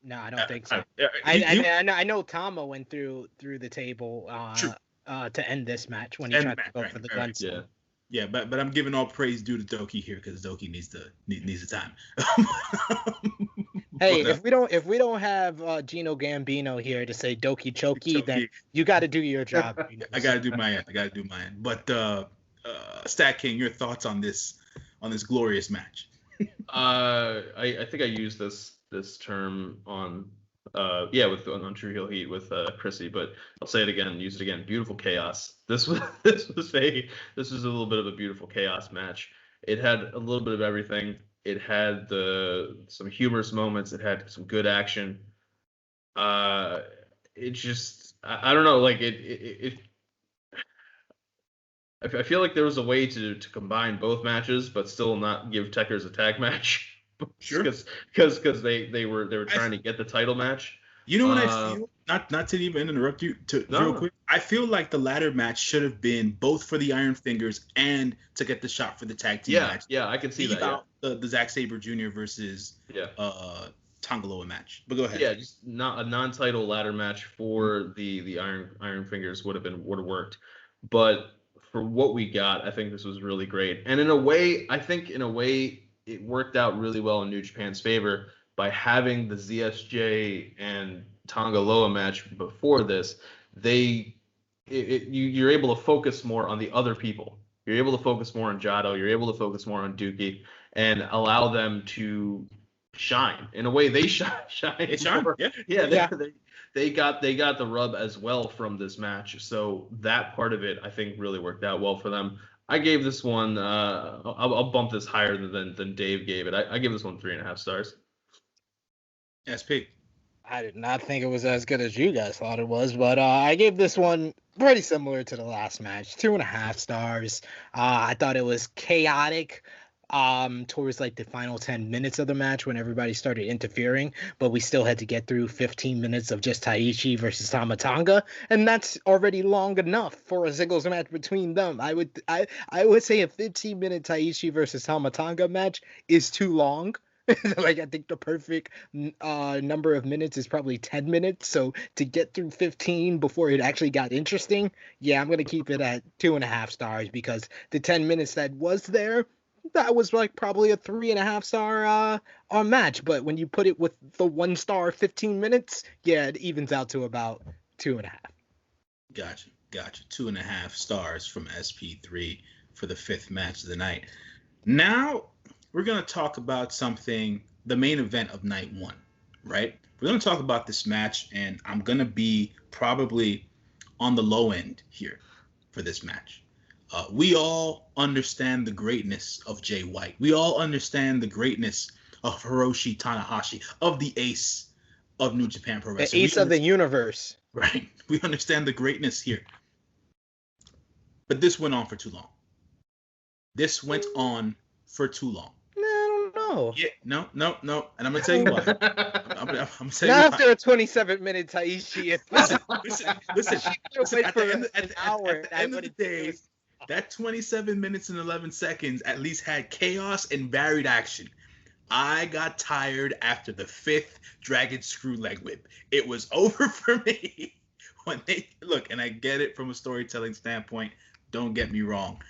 No, I don't think so. I know Tama went through the table to end this match when he tried to go for the gun. Yeah, but I'm giving all praise due to Doki here because Doki needs the time. Hey, if we don't have Gino Gambino here to say Doki Choki, then you got to do your job. I got to do my end. But StatKing, your thoughts on this glorious match? I think I used this term on on True Heel Heat with Chrissy, but I'll say it again, use it again. Beautiful chaos. This was a little bit of a beautiful chaos match. It had a little bit of everything. It had some humorous moments. It had some good action. It just I don't know, like it I feel like there was a way to combine both matches, but still not give Techers a tag match. Sure. Because they were trying to get the title match. You know what I feel? Not to even interrupt you real quick. I feel like the ladder match should have been both for the Iron Fingers and to get the shot for the tag team match. Yeah, I can see that. The Zack Sabre Jr. versus Tangaloa match. But go ahead. Yeah, just not a non-title ladder match for the Iron Fingers would have worked. But for what we got, I think this was really great. And in a way, it worked out really well in New Japan's favor by having the ZSJ and Tangaloa match before this. You're able to focus more on the other people. You're able to focus more on Jado. You're able to focus more on Dookie and allow them to shine. In a way, they shine. They shine. They got the rub as well from this match. So that part of it, I think, really worked out well for them. I gave this one. I'll bump this higher than Dave gave it. I give this one 3.5 stars. SP. I did not think it was as good as you guys thought it was, but I gave this one pretty similar to the last match, 2.5 stars. I thought it was chaotic towards like the final 10 minutes of the match when everybody started interfering, but we still had to get through 15 minutes of just Taichi versus Tama Tonga, and that's already long enough for a singles match between them. I would say a 15-minute Taichi versus Tama Tonga match is too long. Like, I think the perfect number of minutes is probably 10 minutes. So to get through 15 before it actually got interesting, yeah, I'm going to keep it at 2.5 stars because the 10 minutes that was there, that was like probably a 3.5 star match. But when you put it with the 1 star 15 minutes, yeah, it evens out to about 2.5. Gotcha. 2.5 stars from SP3 for the 5th match of the night. Now we're going to talk about something, the main event of night 1, right? We're going to talk about this match, and I'm going to be probably on the low end here for this match. We all understand the greatness of Jay White. We all understand the greatness of Hiroshi Tanahashi, of the ace of New Japan Pro Wrestling. The ace of the universe. Right. We understand the greatness here. But this went on for too long. Yeah, no. And I'm going to tell you why. I'm going to tell you why. After a 27-minute Taichi. Listen. At the end of the day, that 27 minutes and 11 seconds at least had chaos and varied action. I got tired after the 5th Dragon Screw Leg Whip. It was over for me. When they look, and I get it from a storytelling standpoint. Don't get me wrong.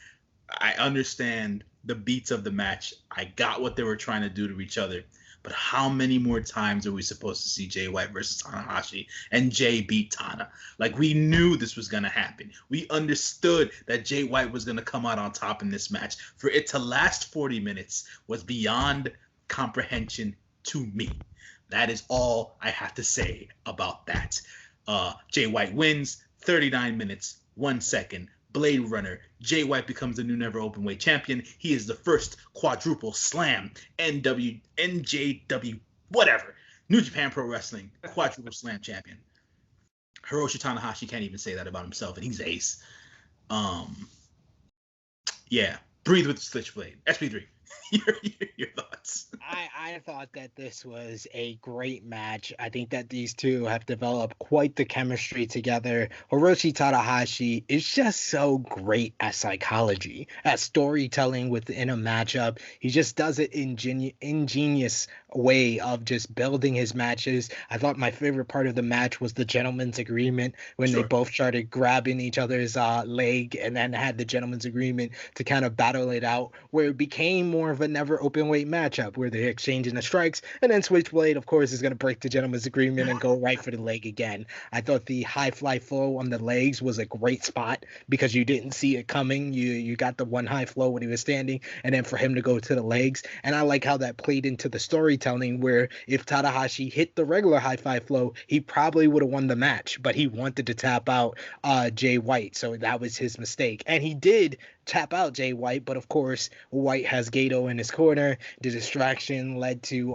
I understand the beats of the match. I got what they were trying to do to each other. But how many more times are we supposed to see Jay White versus Tanahashi and Jay beat Tana? Like, we knew this was going to happen. We understood that Jay White was going to come out on top in this match. For it to last 40 minutes was beyond comprehension to me. That is all I have to say about that. Jay White wins 39 minutes, 1 second. Blade Runner. Jay White becomes the new Never Openweight champion. He is the first quadruple slam NJPW whatever. New Japan Pro Wrestling quadruple slam champion. Hiroshi Tanahashi can't even say that about himself, and he's ace. Yeah, breathe with the Switchblade. SP3. Your thoughts? I thought that this was a great match. I think that these two have developed quite the chemistry together. Hiroshi Tanahashi is just so great at psychology, at storytelling within a matchup. He just does it in ingenious way of just building his matches. I thought my favorite part of the match was the gentleman's agreement when they both started grabbing each other's leg and then had the gentleman's agreement to kind of battle it out, where it became more of a never open weight matchup where they're exchanging the strikes, and then Switchblade, of course, is going to break the gentleman's agreement and go right for the leg again. I thought the high fly flow on the legs was a great spot because you didn't see it coming. You got the one high flow when he was standing, and then for him to go to the legs. And I like how that played into the storytelling, where if Tanahashi hit the regular high fly flow, he probably would have won the match, but he wanted to tap out Jay White, so that was his mistake. And he did tap out Jay White, but of course White has Gato in his corner. The distraction led to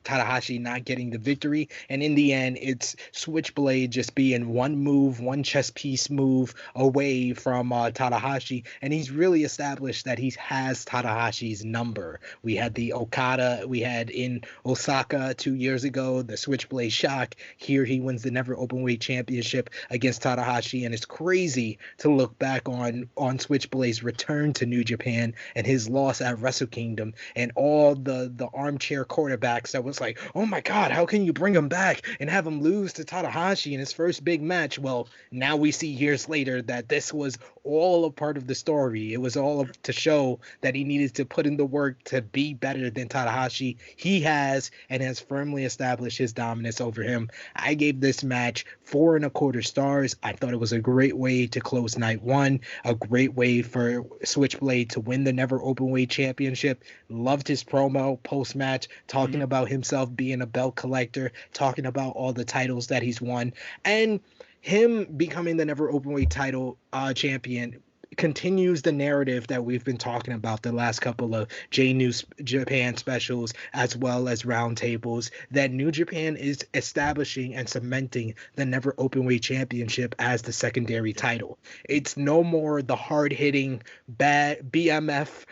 Tanahashi not getting the victory, and in the end it's Switchblade just being one chess piece move away from Tanahashi, and he's really established that he has Tanahashi's number. We had the Okada, we had in Osaka 2 years ago, the Switchblade shock. Here he wins the never openweight championship against Tanahashi, and it's crazy to look back on Switchblade's return to New Japan and his loss at Wrestle Kingdom, and all the armchair quarterbacks that was like, oh my god, how can you bring him back and have him lose to Tanahashi in his first big match? Well, now we see years later that this was all a part of the story. It was all to show that he needed to put in the work to be better than Tanahashi. He has, and has firmly established his dominance over him. I gave this match 4.25 stars. I thought it was a great way to close night one, a great way for Switchblade to win the never openweight championship. Loved his promo post-match, talking about himself being a belt collector, talking about all the titles that he's won, and him becoming the never openweight title champion continues the narrative that we've been talking about the last couple of New Japan specials as well as roundtables, that New Japan is establishing and cementing the never openweight championship as the secondary title. It's no more the hard-hitting bad BMF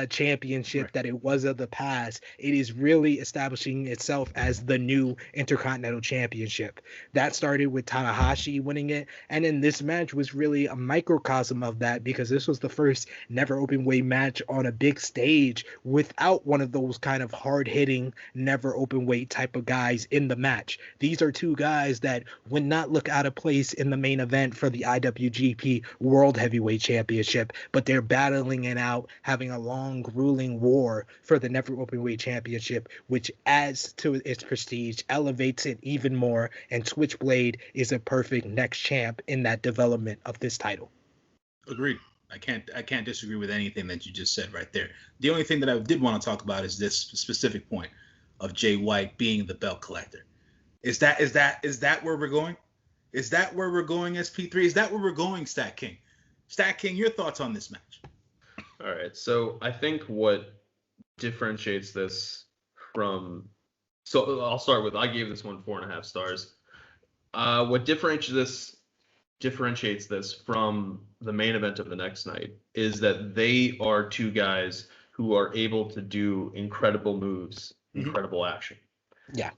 championship that it was of the past. It is really establishing itself as the new Intercontinental Championship. That started with Tanahashi winning it, and then this match was really a microcosm of that, because this was the first never openweight match on a big stage without one of those kind of hard-hitting never openweight type of guys in the match. These are two guys that would not look out of place in the main event for the IWGP World Heavyweight Championship, but they're battling it out, having a long, grueling war for the never openweight championship, which adds to its prestige, elevates it even more, and Switchblade is a perfect next champ in that development of this title. Agreed. I can't disagree with anything that you just said right there. The only thing that I did want to talk about is this specific point of Jay White being the belt collector. Is that where we're going? Is that where we're going, SP3? Is that where we're going, StatKing? StatKing, your thoughts on this match? All right. So I think what differentiates this from, so I'll start with, I gave this one 4.5 stars. What differentiates this from the main event of the next night is that they are two guys who are able to do incredible moves, incredible action. Yeah.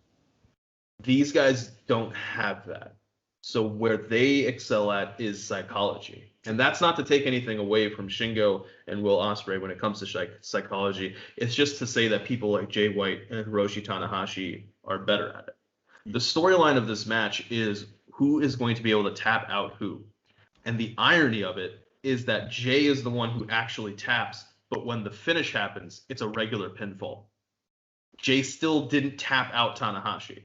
These guys don't have that. So where they excel at is psychology. And that's not to take anything away from Shingo and Will Ospreay when it comes to psychology. It's just to say that people like Jay White and Hiroshi Tanahashi are better at it. The storyline of this match is who is going to be able to tap out who. And the irony of it is that Jay is the one who actually taps, but when the finish happens, it's a regular pinfall. Jay still didn't tap out Tanahashi.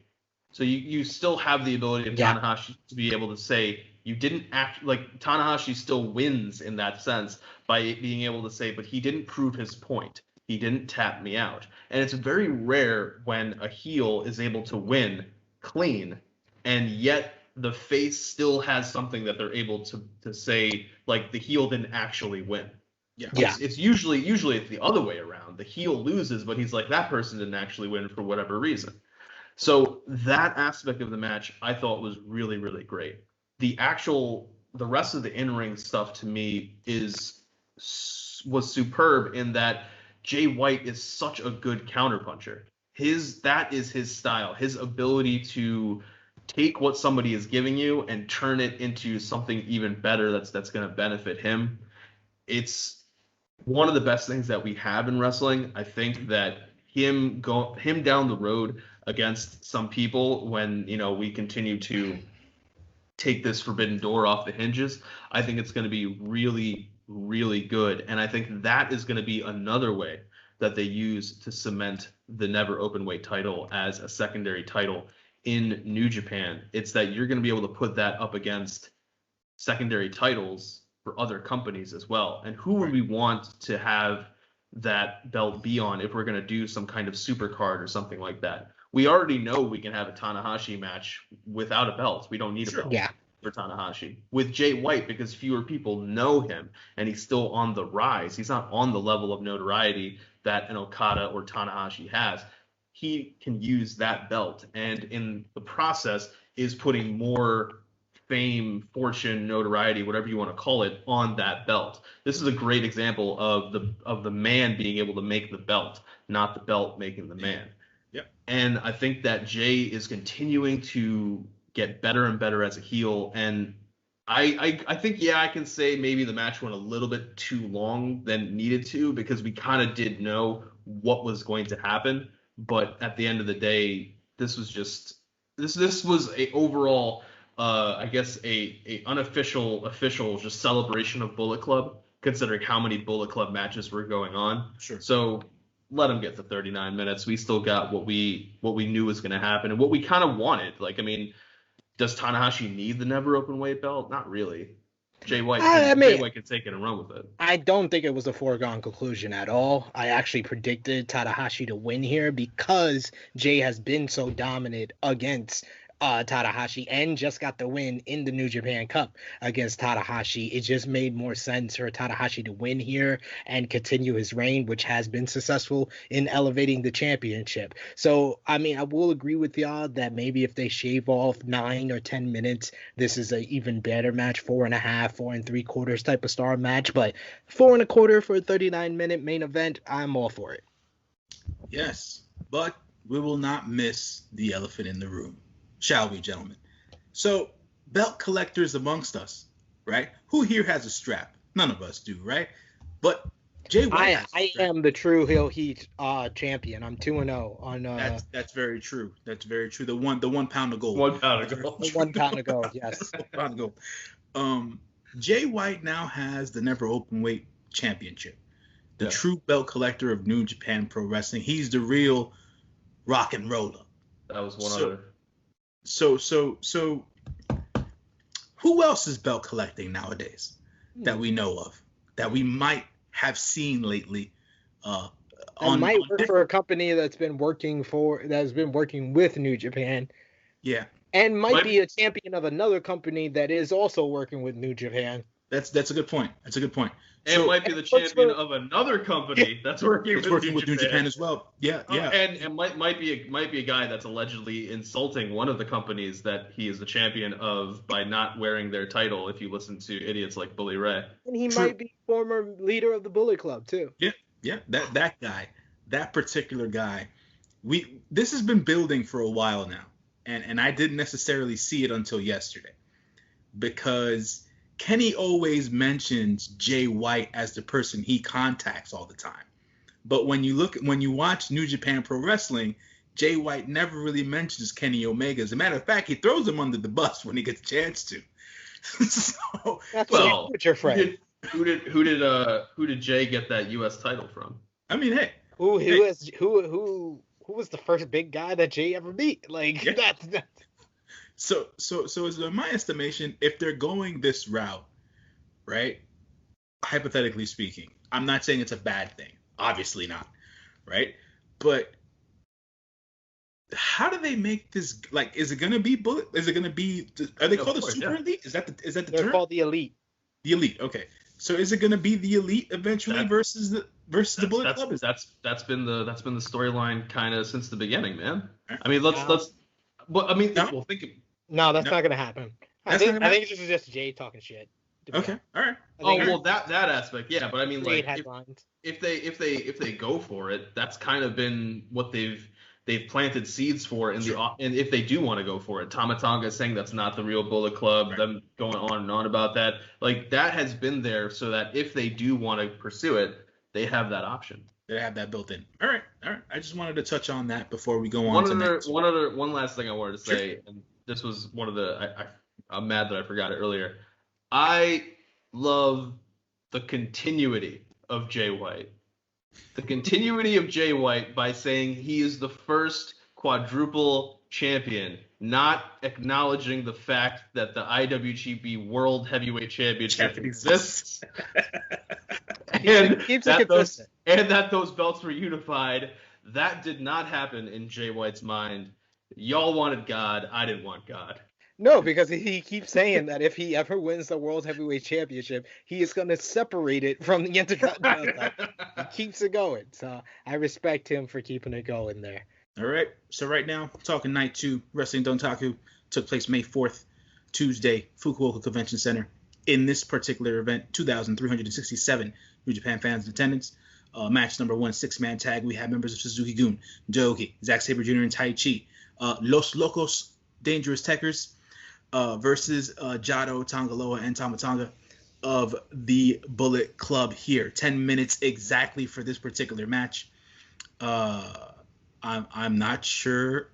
So you still have the ability of Tanahashi to be able to say, you didn't act, like Tanahashi still wins in that sense by being able to say, but he didn't prove his point. He didn't tap me out. And it's very rare when a heel is able to win clean, and yet the face still has something that they're able to say, like the heel didn't actually win. Yeah. It's usually it's the other way around. The heel loses, but he's like, that person didn't actually win for whatever reason. So that aspect of the match I thought was really, really great. The rest of the in-ring stuff to me was superb in that Jay White is such a good counterpuncher. That is his style, his ability to take what somebody is giving you and turn it into something even better that's going to benefit him. It's one of the best things that we have in wrestling. I think that him down the road against some people when, we continue to take this Forbidden Door off the hinges, I think it's going to be really, really good. And I think that is going to be another way that they use to cement the Never Openweight title as a secondary title in New Japan. It's that you're going to be able to put that up against secondary titles for other companies as well. And who would we want to have that belt be on if we're going to do some kind of super card or something like that? We already know we can have a Tanahashi match without a belt. We don't need a belt for Tanahashi. With Jay White, because fewer people know him and he's still on the rise. He's not on the level of notoriety that an Okada or Tanahashi has. He can use that belt, and in the process is putting more fame, fortune, notoriety, whatever you want to call it, on that belt. This is a great example of the man being able to make the belt, not the belt making the man. Yep. And I think that Jay is continuing to get better and better as a heel. And I think, I can say maybe the match went a little bit too long than it needed to, because we kind of did know what was going to happen. But at the end of the day, this was a overall, I guess a unofficial, official just celebration of Bullet Club, considering how many Bullet Club matches were going on. Sure. So let them get to 39 minutes. We still got what we knew was going to happen and what we kind of wanted. Like, I mean, does Tanahashi need the Never Openweight belt? Not really. Jay White can take it and run with it. I don't think it was a foregone conclusion at all. I actually predicted Tanahashi to win here because Jay has been so dominant against Tanahashi and just got the win in the New Japan Cup against Tanahashi. It just made more sense for Tanahashi to win here and continue his reign, which has been successful in elevating the championship. So, I mean, I will agree with y'all that maybe if they shave off 9 or 10 minutes, this is an even better match, 4.5, 4 3/4 type of star match. But 4 1/4 for a 39-minute main event, I'm all for it. Yes, but we will not miss the elephant in the room. Shall we, gentlemen? So, belt collectors amongst us, right? Who here has a strap? None of us do, right? But Jay White I am the true heel heat champion. I'm 2-0 on. That's very true. That's very true. The one pound of gold. 1 pound of gold. 1 pound of gold. Yes. 1 pound of gold. Jay White now has the Never Openweight Championship. The true belt collector of New Japan Pro Wrestling. He's the real rock and roller. That was one other. So, who else is belt collecting nowadays that we know of, that we might have seen lately? Might work for a company that's been working with New Japan. Yeah. And might be a champion of another company that is also working with New Japan. That's a good point. That's a good point. And might be the champion of another company that's working with New Japan as well. Yeah, yeah. And might be a guy that's allegedly insulting one of the companies that he is the champion of by not wearing their title. If you listen to idiots like Bully Ray, and he might be former leader of the Bullet Club too. Yeah. That guy, that particular guy. This has been building for a while now, and I didn't necessarily see it until yesterday, because Kenny always mentions Jay White as the person he contacts all the time. But when you watch New Japan Pro Wrestling, Jay White never really mentions Kenny Omega. As a matter of fact, he throws him under the bus when he gets a chance to. So, that's your friend. Who did Jay get that U.S. title from? I mean, hey. Who was the first big guy that Jay ever beat? Like, that's So in my estimation, if they're going this route, right, hypothetically speaking, I'm not saying it's a bad thing. Obviously not, right? But how do they make this, like, is it going to be Bullet? Is it going to be, are they called the Super Elite? Is that the term? They're called the Elite. The Elite, okay. So is it going to be the Elite eventually versus the Bullet Club? That's been the storyline kind of since the beginning, man. Right. I mean, let's. But I mean, well, think. No, that's not going to happen. I think this is just Jay talking shit. Okay, all right. Well, that aspect, yeah. But I mean, like, headlines. if they go for it, that's kind of been what they've planted seeds for and if they do want to go for it. Tama Tonga saying that's not the real Bullet Club, right. Them going on and on about that. Like, that has been there so that if they do want to pursue it, they have that option. They have that built in. All right. I just wanted to touch on that before we go on one last thing I wanted to say, and this was one of the I'm mad that I forgot it earlier. I love the continuity of Jay White. The continuity of Jay White by saying he is the first quadruple champion, not acknowledging the fact that the IWGP World Heavyweight Championship exists. and that those belts were unified. That did not happen in Jay White's mind. Y'all wanted God. I didn't want God. No, because he keeps saying that if he ever wins the World Heavyweight Championship, he is going to separate it from the Intercontinental. He keeps it going. So I respect him for keeping it going there. All right. So right now, talking night 2, Wrestling Dontaku took place May 4th, Tuesday, Fukuoka Convention Center. In this particular event, 2,367 New Japan fans in attendance. Match number 1, 6-man tag. We have members of Suzuki-gun, Doki, Zack Sabre Jr., and Tai Chi. Los Locos, Dangerous Techers. Versus Jado, Tongaloa, and Tama Tonga of the Bullet Club here. 10 minutes exactly for this particular match. I'm not sure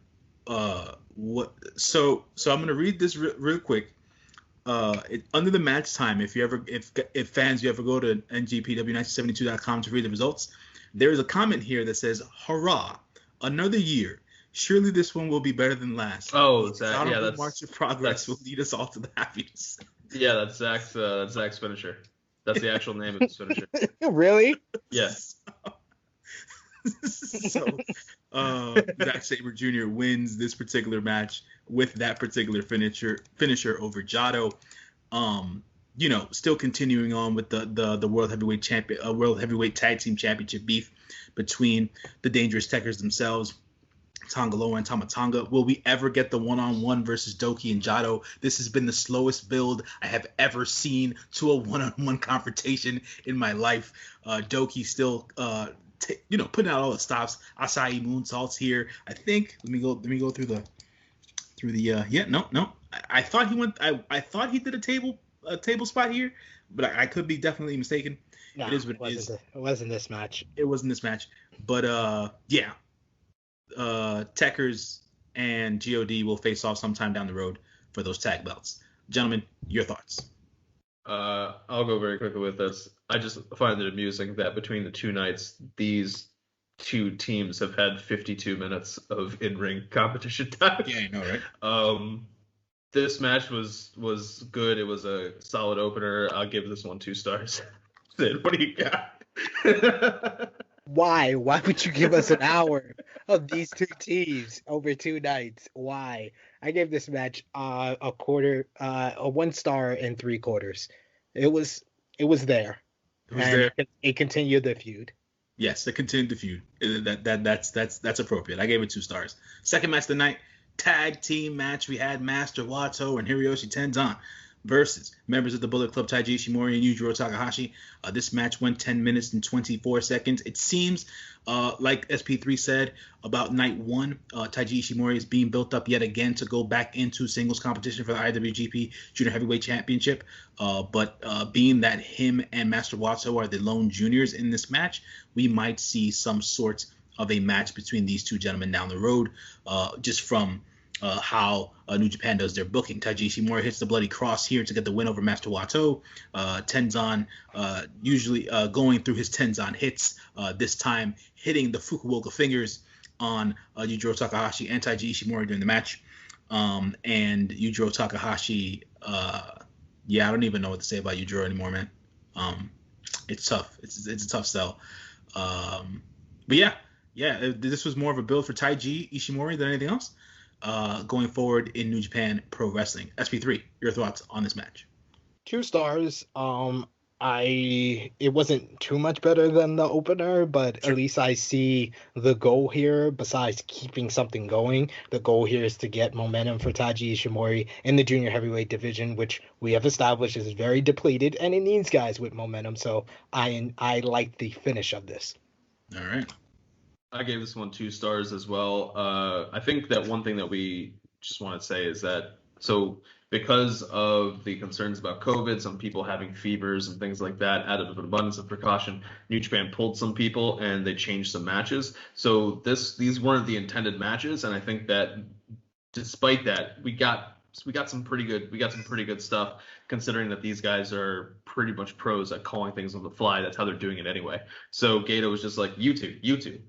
what. So I'm gonna read this real quick. Under the match time, if fans you ever go to NJPW1972.com to read the results, there is a comment here that says, "Hurrah! Another year. Surely this one will be better than last." Oh, Zach, yeah, that's march of progress will lead us all to the happiness. Yeah, that's Zach's finisher. That's the actual name of his finisher. Really? Yes. So, Zack Sabre Jr. wins this particular match with that particular finisher over Jado. Still continuing on with the World Heavyweight Tag Team Championship beef between the Dangerous Techers themselves, Tongaloa and Tama Tonga. Will we ever get the one-on-one versus Doki and Jado? This has been the slowest build I have ever seen to a one-on-one confrontation in my life. Doki still, putting out all the stops. Acai moonsaults here. I think. Let me go through the. No. I thought he went. I thought he did a table spot here, but I could be definitely mistaken. No, it is what it is. It wasn't this match. It wasn't this match, but yeah. Techers and GOD will face off sometime down the road for those tag belts. Gentlemen, your thoughts? I'll go very quickly with this. I just find it amusing that between the two nights, these two teams have had 52 minutes of in-ring competition time. Yeah, I know, right? This match was good. It was a solid opener. I'll give this one 2 stars. Sid, what do you got? Why? Why would you give us an hour of these two teams over 2 nights? Why? I gave this match a 1 star and 3/4. It was there. It continued the feud. Yes, it continued the feud. That's appropriate. I gave it 2 stars. Second match of the night, tag team match. We had Master Wato and Hiroshi Tenzan versus members of the Bullet Club, Taiji Ishimori and Yujiro Takahashi. This match went 10 minutes and 24 seconds. It seems like SP3 said about night 1, Taiji Ishimori is being built up yet again to go back into singles competition for the IWGP Junior Heavyweight Championship. But being that him and Master Wato are the lone juniors in this match, we might see some sort of a match between these two gentlemen down the road, just from how New Japan does their booking. Taiji Ishimori hits the Bloody Cross here to get the win over Master Wato. Tenzan usually going through his Tenzan hits, this time hitting the Fukuoka fingers on Yujiro Takahashi and Taiji Ishimori during the match. And Yujiro Takahashi, I don't even know what to say about Yujiro anymore, man. It's tough. It's a tough sell. But yeah, this was more of a build for Taiji Ishimori than anything else. Going forward in New Japan Pro Wrestling. SP3, your thoughts on this match? 2 stars. It wasn't too much better than the opener, but Sure. at least I see the goal here. Besides keeping something going, the goal here is to get momentum for Taiji Ishimori in the junior heavyweight division, which we have established is very depleted, and it needs guys with momentum. So I like the finish of this. All right. I gave this one 2 stars as well. I think that one thing that we just want to say is that because of the concerns about COVID, some people having fevers and things like that, out of an abundance of precaution, New Japan pulled some people and they changed some matches. So these weren't the intended matches, and I think that despite that, we got some pretty good stuff, considering that these guys are pretty much pros at calling things on the fly. That's how they're doing it anyway. So Gato was just like, you two,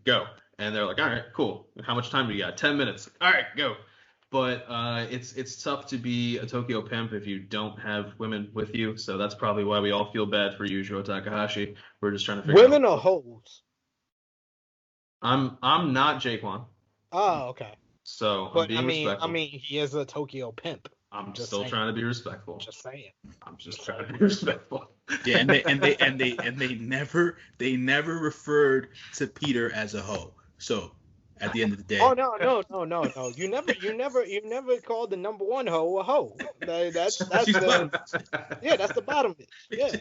go. And they're like, all right, cool. How much time do you got? 10 minutes. All right, go. But it's tough to be a Tokyo pimp if you don't have women with you. So that's probably why we all feel bad for Yujiro Takahashi. We're just trying to figure Women out. or hoes? I'm not Jaquan. Oh, okay. So I'm But being respectful. he is a Tokyo pimp. I'm just still saying. trying to be respectful. Just saying. I'm just trying to be respectful. Yeah, and they never referred to Peter as a hoe. So at the end of the day. Oh no. You never called the number one hoe a hoe. That's the bottom bitch. Yeah.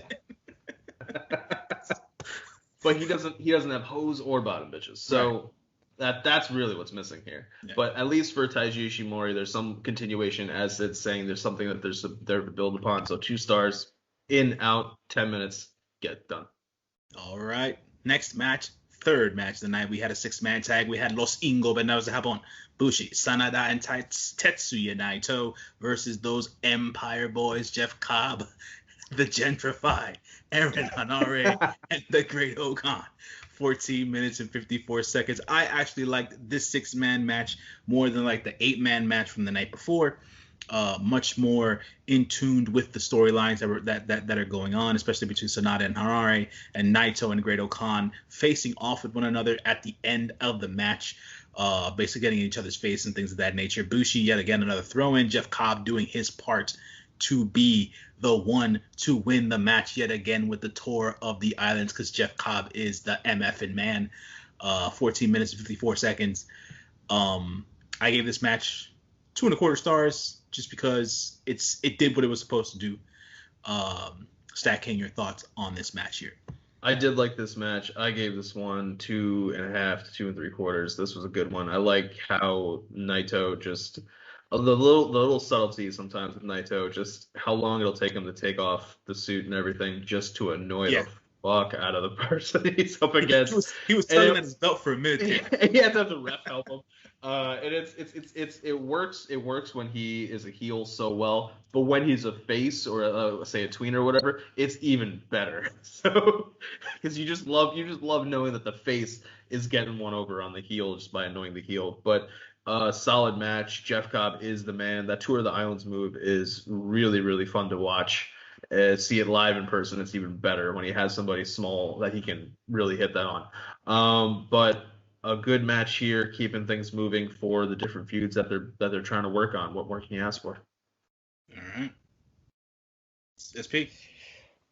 But he doesn't have hoes or bottom bitches. So that's really what's missing here. Yeah. But at least for Taiji Ishimori, there's some continuation, as it's saying there's something that there's there to build upon. So 2 stars, in, out, 10 minutes, get done. All right. Next match, third match of the night. We had a 6-man tag. We had Los Ingobernables de Japón, Bushi, Sanada, and Tetsuya Naito versus those Empire boys, Jeff Cobb, the Gentrified, Aaron Hanare, and the Great Okan. 14 minutes and 54 seconds. I actually liked this 6-man match more than like the 8-man match from the night before. Much more in tune with the storylines that are going on, especially between Sanada and Hanare, and Naito and Great Okan facing off with one another at the end of the match, basically getting in each other's face and things of that nature. Bushi, yet again, another throw-in. Jeff Cobb doing his part to be the one to win the match yet again with the tour of the islands, because Jeff Cobb is the MFing man. 14 minutes and 54 seconds. I gave this match 2.25 stars just because it did what it was supposed to do. StatKing, your thoughts on this match here? I did like this match. I gave this one 2.5 to 2.75. This was a good one. I like how Naito just the little subtleties sometimes with Naito, just how long it'll take him to take off the suit and everything just to annoy the fuck out of the person he's up against. He was tugging at his belt for a minute. He had to have the ref help him. And it works when he is a heel so well, but when he's a face or say a tween or whatever, it's even better. So because you just love knowing that the face is getting one over on the heel just by annoying the heel. But solid match. Jeff Cobb is the man. That Tour of the Islands move is really, really fun to watch. See it live in person. It's even better when he has somebody small that he can really hit that on. But a good match here, keeping things moving for the different feuds that they're trying to work on. What more can you ask for? All right. SP?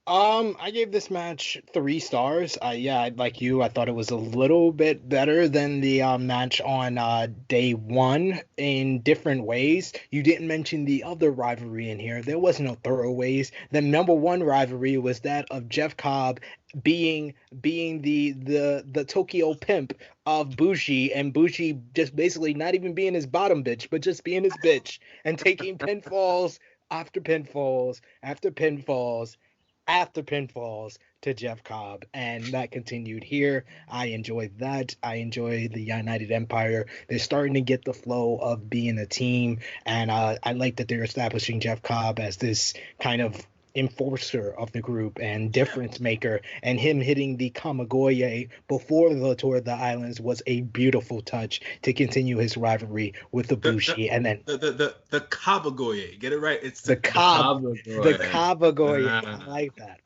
I gave this match 3 stars. Like you, I thought it was a little bit better than the match on day 1 in different ways. You didn't mention the other rivalry in here. There was no throwaways. The number 1 rivalry was that of Jeff Cobb being the Tokyo pimp of Bushi, and Bushi just basically not even being his bottom bitch, but just being his bitch and taking pinfalls after pinfalls after pinfalls after pinfalls to Jeff Cobb, and that continued here. I enjoyed that. I enjoy the United Empire. They're starting to get the flow of being a team, and I like that they're establishing Jeff Cobb as this kind of enforcer of the group and difference maker, and him hitting the Kamigoye before the Tour of the Islands was a beautiful touch to continue his rivalry with the Bushi. And then the Kamigoye, get it right? It's the Kamigoye. I like that.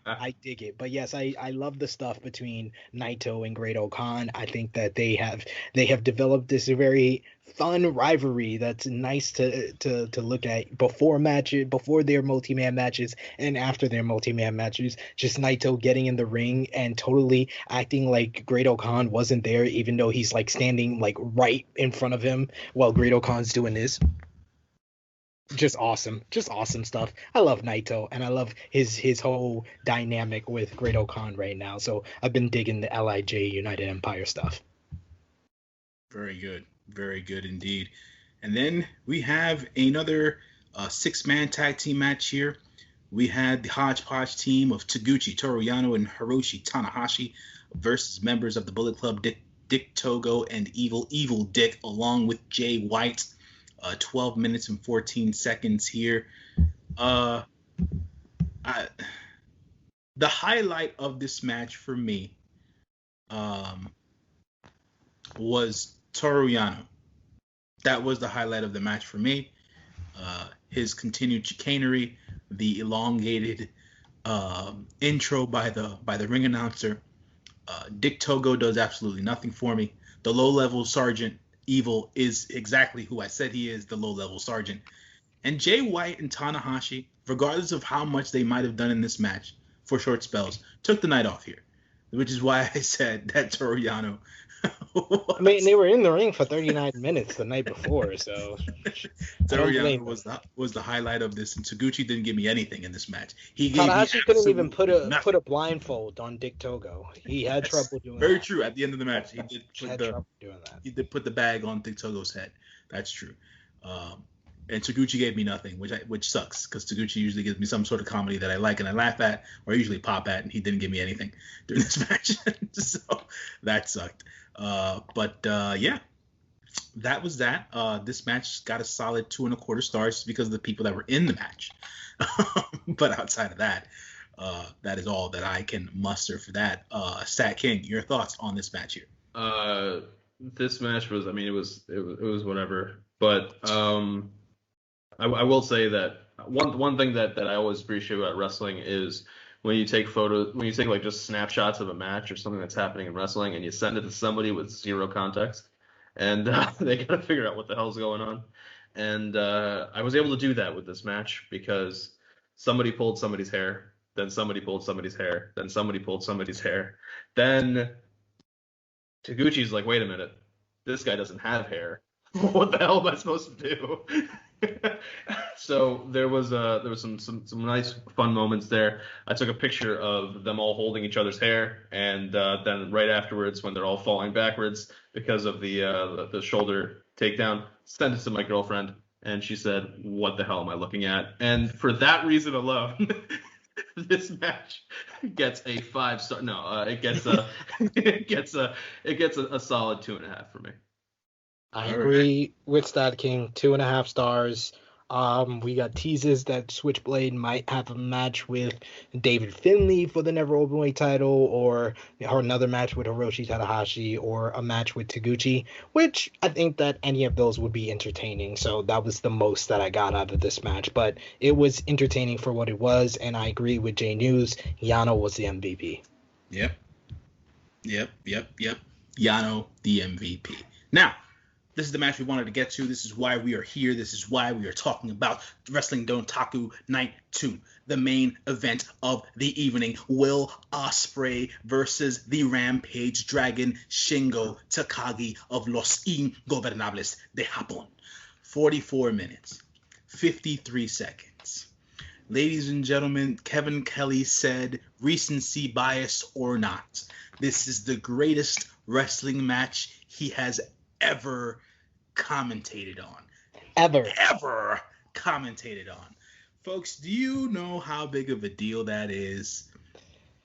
I dig it. But yes, I love the stuff between Naito and Great Okan. I think that they have developed this very fun rivalry that's nice to look at before matches, before their multi-man matches and after their multi-man matches. Just Naito getting in the ring and totally acting like Great Khan wasn't there, even though he's like standing like right in front of him while Great Khan's doing this. Just awesome stuff. I love Naito, and I love his whole dynamic with Great Khan right now. So I've been digging the LIJ United Empire stuff. Very good indeed. And then we have another 6-man tag team match here. We had the hodgepodge team of Taguchi, Toru Yano, and Hiroshi Tanahashi versus members of the Bullet Club, Dick Togo and Evil Dick, along with Jay White. 12 minutes and 14 seconds here. The highlight of this match for me was Toru Yano. That was the highlight of the match for me. His continued chicanery, the elongated intro by the ring announcer. Dick Togo does absolutely nothing for me. The low-level Sergeant Evil is exactly who I said he is, the low-level sergeant. And Jay White and Tanahashi, regardless of how much they might have done in this match for short spells, took the night off here, which is why I said that Toru Yano I mean, they were in the ring for 39 minutes the night before, so Toru Yano was the highlight of this, and Taguchi didn't give me anything in this match. Tanahashi couldn't even put a blindfold on Dick Togo. He had trouble doing that. Very true. At the end of the match, he did put the bag on Dick Togo's head. That's true. And Taguchi gave me nothing, which sucks, because Taguchi usually gives me some sort of comedy that I like and I laugh at, or I usually pop at, and he didn't give me anything during this match. So that sucked. Yeah, that was that. This match got a solid 2.25 stars because of the people that were in the match. But outside of that, that is all that I can muster for that. StatKing, your thoughts on this match here? This match was, I mean, it was whatever, but I will say that one thing that I always appreciate about wrestling is when you take like just snapshots of a match or something that's happening in wrestling and you send it to somebody with zero context, and they gotta figure out what the hell's going on. And I was able to do that with this match because somebody pulled somebody's hair, then somebody pulled somebody's hair, then somebody pulled somebody's hair, then Taguchi's like, wait a minute, this guy doesn't have hair. What the hell am I supposed to do? So there was some nice fun moments there. I took a picture of them all holding each other's hair, and then right afterwards, when they're all falling backwards because of the shoulder takedown, sent it to my girlfriend, and she said, "What the hell am I looking at?" And for that reason alone, this match gets a 5-star. No, it gets a solid 2.5 for me. I agree with StatKing, 2.5 stars. We got teases that Switchblade might have a match with David Finlay for the Never Openweight title, or another match with Hiroshi Tanahashi, or a match with Taguchi, which I think that any of those would be entertaining. So that was the most that I got out of this match, but it was entertaining for what it was, and I agree with Jay News. Yano was the MVP. Yep. Yano, the MVP. Now, this is the match we wanted to get to. This is why we are here. This is why we are talking about Wrestling Dontaku Night 2, the main event of the evening. Will Ospreay versus the Rampage Dragon Shingo Takagi of Los Ingobernables de Japón. 44 minutes, 53 seconds. Ladies and gentlemen, Kevin Kelly said, recency bias or not, this is the greatest wrestling match he has ever commentated on. Ever commentated on. Folks, do you know how big of a deal that is?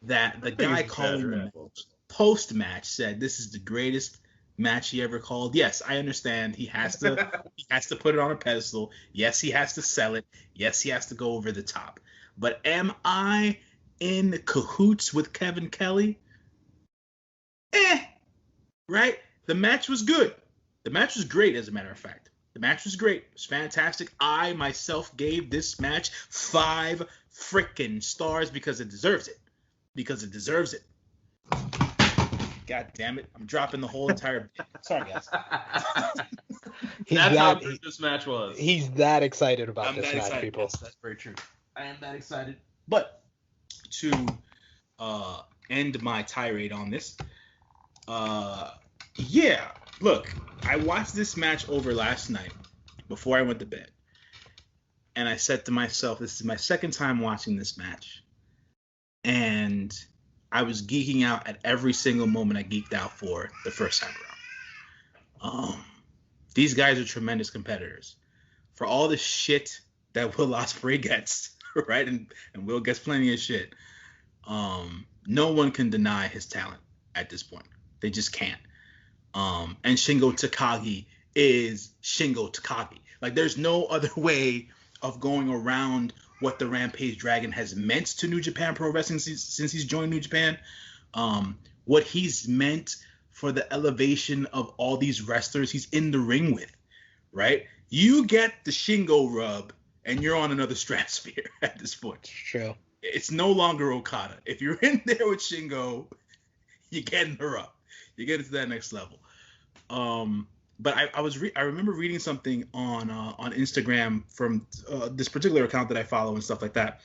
That the guy calling the post-match said this is the greatest match he ever called. Yes, I understand. He has to put it on a pedestal. Yes, he has to sell it. Yes, he has to go over the top. But am I in cahoots with Kevin Kelly? Right? The match was good. The match was great, as a matter of fact. The match was great. It was fantastic. I myself gave this match 5 freaking stars because it deserves it. God damn it. I'm dropping the whole entire... Sorry, guys. That's how good this match was. He's that excited about this match, excited. people. Yes, that's very true. I am that excited. But to end my tirade on this, yeah, look, I watched this match over last night before I went to bed. And I said to myself, this is my second time watching this match. And I was geeking out at every single moment I geeked out for the first time around. These guys are tremendous competitors. For all the shit that Will Ospreay gets, right? And Will gets plenty of shit. No one can deny his talent at this point. They just can't. And Shingo Takagi is Shingo Takagi. Like, there's no other way of going around what the Rampage Dragon has meant to New Japan Pro Wrestling since he's joined New Japan. What he's meant for the elevation of all these wrestlers he's in the ring with, right? You get the Shingo rub, and you're on another stratosphere at this point. True. It's no longer Okada. If you're in there with Shingo, you're getting her up. You get it to that next level. But I remember reading something on Instagram from this particular account that I follow and stuff like that,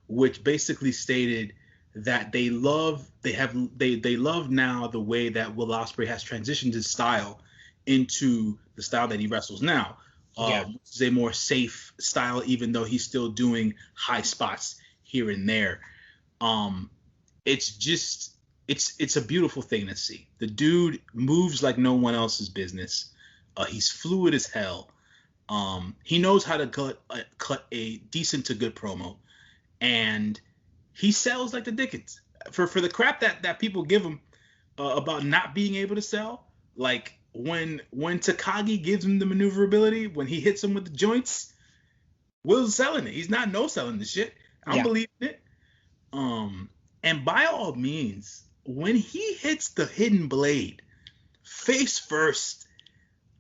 which basically stated that they love now the way that Will Ospreay has transitioned his style into the style that he wrestles now. Which is a more safe style, even though he's still doing high spots here and there. It's a beautiful thing to see. The dude moves like no one else's business. He's fluid as hell. He knows how to cut a decent to good promo, and he sells like the Dickens. For the crap that people give him about not being able to sell, like when Takagi gives him the maneuverability, when he hits him with the joints, Will's selling it. He's not no-selling the shit. I'm believing it. And by all means, when he hits the hidden blade face first,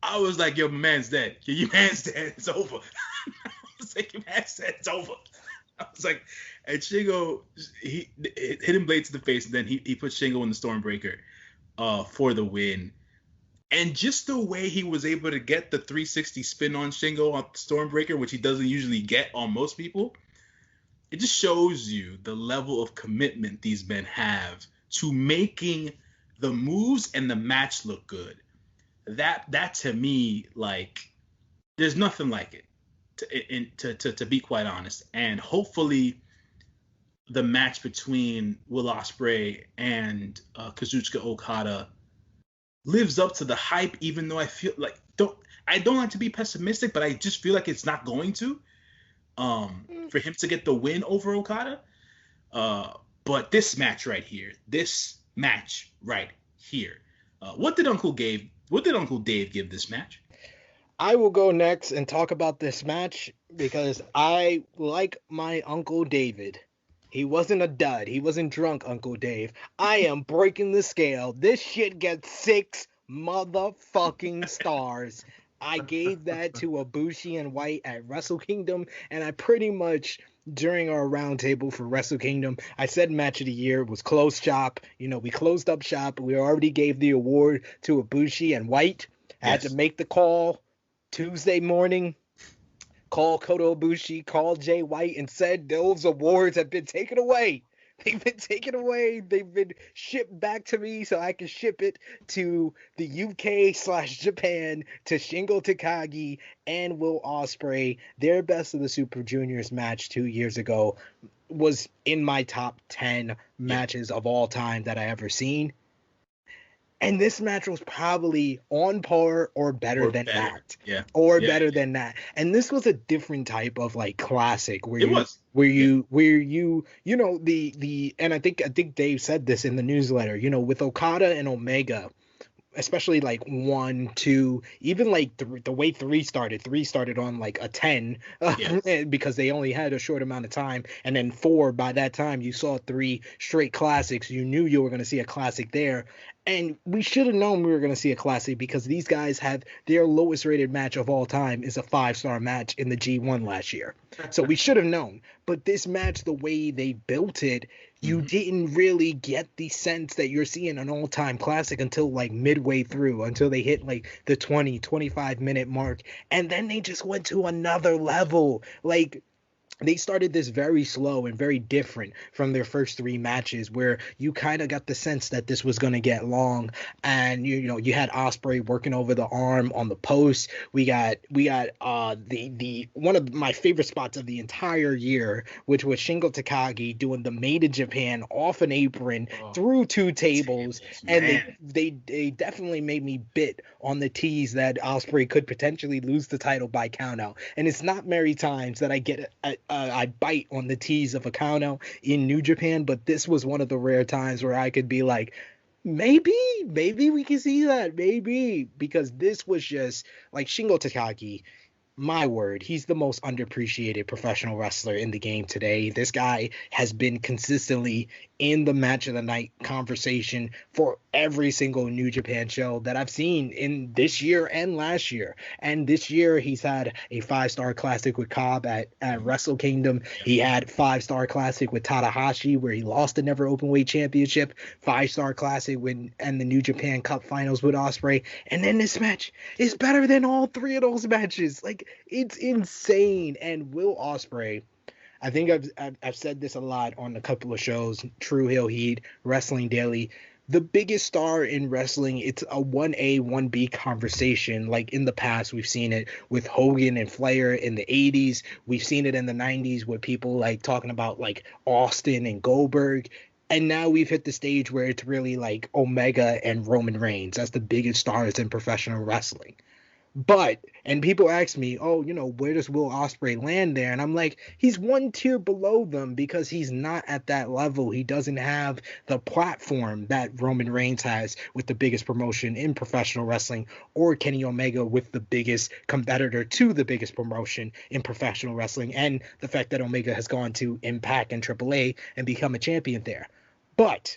I was like, yo, my man's dead. Your man's dead. It's over. I was like, your man's dead. It's over. I was like, and Shingo, he hidden blade to the face, and then he put Shingo in the Stormbreaker for the win. And just the way he was able to get the 360 spin on Shingo on Stormbreaker, which he doesn't usually get on most people, it just shows you the level of commitment these men have to making the moves and the match look good. That to me, like, there's nothing like it, to be quite honest. And hopefully the match between Will Ospreay and Kazuchika Okada lives up to the hype, even though I feel like I don't like to be pessimistic, but I just feel like it's not going to. For him to get the win over Okada. But this match right here, what did Uncle Dave give this match? I will go next and talk about this match because I like my Uncle David. He wasn't a dud. He wasn't drunk, Uncle Dave. I am breaking the scale. This shit gets 6 motherfucking stars. I gave that to Ibushi and White at Wrestle Kingdom, and I pretty much, during our roundtable for Wrestle Kingdom, I said match of the year was closed shop. You know, we closed up shop. We already gave the award to Ibushi and White. I had to make the call Tuesday morning, call Kota Ibushi, call Jay White, and said those awards have been taken away. They've been taken away. They've been shipped back to me so I can ship it to the UK/Japan to Shingo Takagi and Will Ospreay. Their Best of the Super Juniors match 2 years ago was in my top 10 matches of all time that I ever seen. And this match was probably on par or better than that. Yeah. Better than that. And this was a different type of like classic where you know, the and I think Dave said this in the newsletter, you know, with Okada and Omega, especially like 1, 2, even like the way 3 started on like a 10 because they only had a short amount of time, and then 4, by that time you saw 3 straight classics. You knew you were going to see a classic there, and we should have known we were going to see a classic because these guys had their lowest rated match of all time is a 5-star match in the G1 last year. So we should have known. But this match, the way they built it, you didn't really get the sense that you're seeing an all-time classic until like midway through, until they hit like the 25 minute mark. And then they just went to another level. Like, they started this very slow and very different from their first three matches, where you kind of got the sense that this was going to get long. And you had Ospreay working over the arm on the post. We got the one of my favorite spots of the entire year, which was Shingo Takagi doing the Made in Japan off an apron through two tables. And they definitely made me bit on the tease that Ospreay could potentially lose the title by countout. And it's not many times that I bite on the tease of a countout in New Japan, but this was one of the rare times where I could be like, maybe we can see that, maybe, because this was just like Shingo Takagi. My word, he's the most underappreciated professional wrestler in the game today. This guy has been consistently in the match of the night conversation for every single New Japan show that I've seen in this year and last year. And this year he's had a 5-star classic with Cobb at Wrestle Kingdom. He had 5-star classic with Tanahashi where he lost the Never Openweight Championship, 5-star classic and the New Japan Cup Finals with Ospreay. And then this match is better than all three of those matches. Like, it's insane. And Will Ospreay, I think I've said this a lot on a couple of shows, True Heel Heat, Wrestling Daily. The biggest star in wrestling, it's a 1A, 1B conversation. Like in the past, we've seen it with Hogan and Flair in the 80s. We've seen it in the 90s with people like talking about like Austin and Goldberg. And now we've hit the stage where it's really like Omega and Roman Reigns. That's the biggest stars in professional wrestling. And people ask me, where does Will Ospreay land there? And I'm like, he's one tier below them because he's not at that level. He doesn't have the platform that Roman Reigns has with the biggest promotion in professional wrestling, or Kenny Omega with the biggest competitor to the biggest promotion in professional wrestling, and the fact that Omega has gone to Impact and AAA and become a champion there. But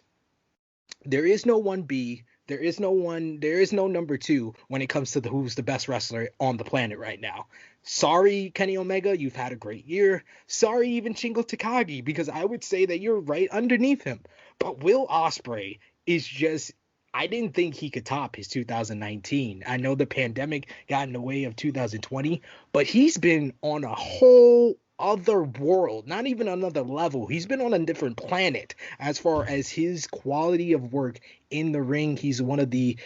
there is no 1B. There is no number 2 when it comes to who's the best wrestler on the planet right now. Sorry, Kenny Omega, you've had a great year. Sorry, even Shingo Takagi, because I would say that you're right underneath him. But Will Ospreay is just, I didn't think he could top his 2019. I know the pandemic got in the way of 2020, but he's been on a whole other world, not even another level. He's been on a different planet as far as his quality of work in the ring. He's one of the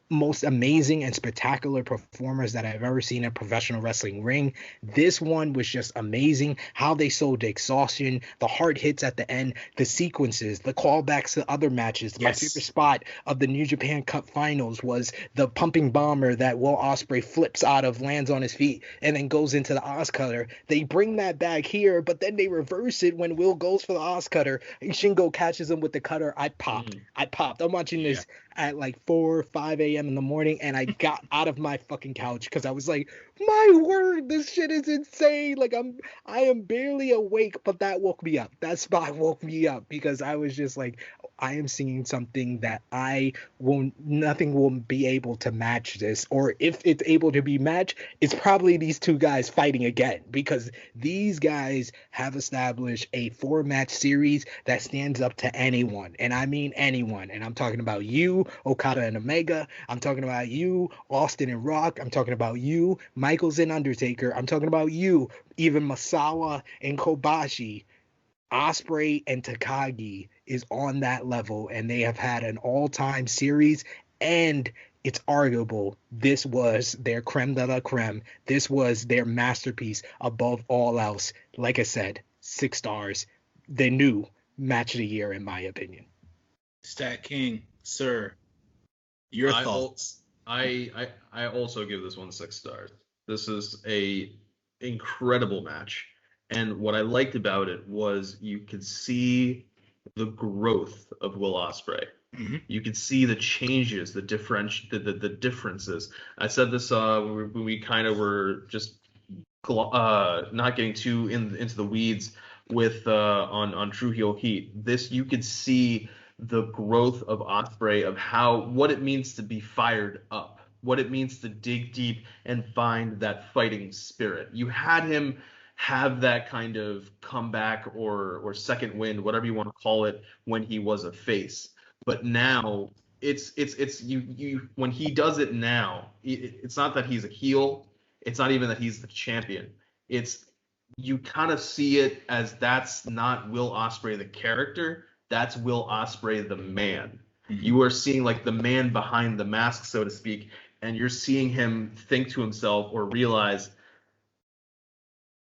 most amazing and spectacular performers that I've ever seen in a professional wrestling ring. This one was just amazing. How they sold the exhaustion, the hard hits at the end, the sequences, the callbacks to other matches. Yes. My favorite spot of the New Japan Cup Finals was the pumping bomber that Will Ospreay flips out of, lands on his feet, and then goes into the Oz Cutter. They bring that back here, but then they reverse it when Will goes for the Oz Cutter and Shingo catches him with the cutter. I popped. I'm watching this at like 4 or 5 a.m. in the morning, and I got out of my fucking couch because I was like, my word, this shit is insane. Like, I am barely awake, but that woke me up. That spot woke me up because I was just like, I am seeing something that nothing will be able to match this. Or if it's able to be matched, it's probably these two guys fighting again, because these guys have established a 4-match series that stands up to anyone. And I mean anyone. And I'm talking about you, Okada and Omega. I'm talking about you, Austin and Rock. I'm talking about you, Michaels and Undertaker. I'm talking about you, even Masawa and Kobashi. Ospreay and Takagi is on that level, and they have had an all-time series, and it's arguable this was their creme de la creme. This was their masterpiece above all else. Like I said, 6 stars. The new match of the year, in my opinion. StatKing, sir, your thoughts? I also give this one 6 stars. This is a incredible match. And what I liked about it was you could see the growth of Will Ospreay. Mm-hmm. You could see the changes, the differences. I said this when we kind of were just not getting too into the weeds with on True Heel Heat. This, you could see the growth of Ospreay, of what it means to be fired up, what it means to dig deep and find that fighting spirit. You had him have that kind of comeback or second wind, whatever you want to call it, when he was a face. But now it's you when he does it now, it's not that he's a heel, it's not even that he's the champion. It's you kind of see it as that's not Will Ospreay the character, that's Will Ospreay the man. Mhm. You are seeing like the man behind the mask, so to speak, and you're seeing him think to himself or realize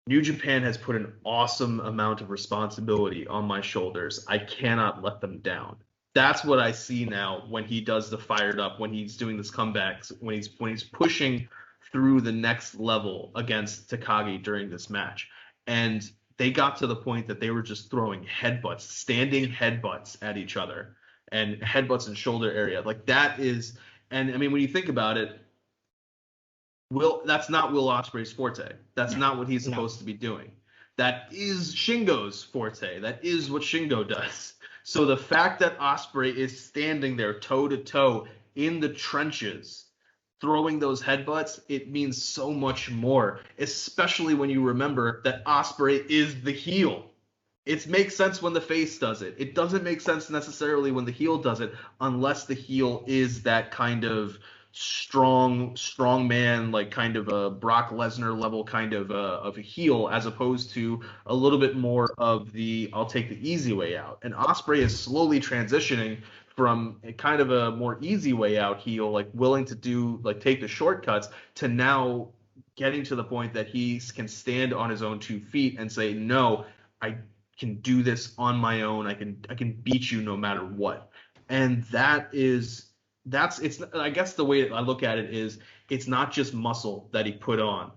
New Japan has put an awesome amount of responsibility on my shoulders. I cannot let them down. That's what I see now when he does the fired up, when he's doing this comebacks, when he's pushing through the next level against Takagi during this match. And they got to the point that they were just throwing headbutts, standing headbutts at each other, and headbutts in shoulder area. Like that is, and I mean, when you think about it, that's not Will Ospreay's forte. That's not what he's supposed to be doing. That is Shingo's forte. That is what Shingo does. So the fact that Ospreay is standing there toe to toe in the trenches, throwing those headbutts, it means so much more, especially when you remember that Ospreay is the heel. It makes sense when the face does it. It doesn't make sense necessarily when the heel does it, unless the heel is that kind of strong man, like kind of a Brock Lesnar level kind of a heel, as opposed to a little bit more of the I'll take the easy way out. And Ospreay is slowly transitioning from a kind of a more easy way out heel, like willing to do like take the shortcuts, to now getting to the point that he can stand on his own 2 feet and say, no, I can do this on my own. I can beat you no matter what. And it's I guess the way I look at it is it's not just muscle that he put on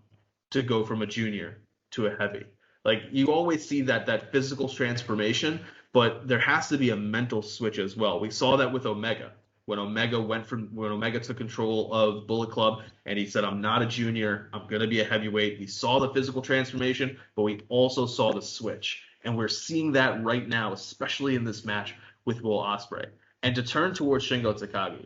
to go from a junior to a heavy. Like you always see that physical transformation, but there has to be a mental switch as well. We saw that with Omega. When Omega took control of Bullet Club and he said, I'm not a junior, I'm going to be a heavyweight. We saw the physical transformation, but we also saw the switch. And we're seeing that right now, especially in this match with Will Ospreay. And to turn towards Shingo Takagi,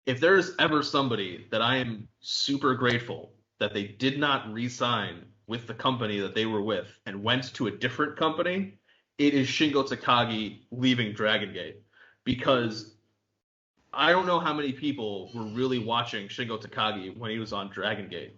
if there's ever somebody that I am super grateful that they did not re-sign with the company that they were with and went to a different company, it is Shingo Takagi leaving Dragon Gate. Because I don't know how many people were really watching Shingo Takagi when he was on Dragon Gate.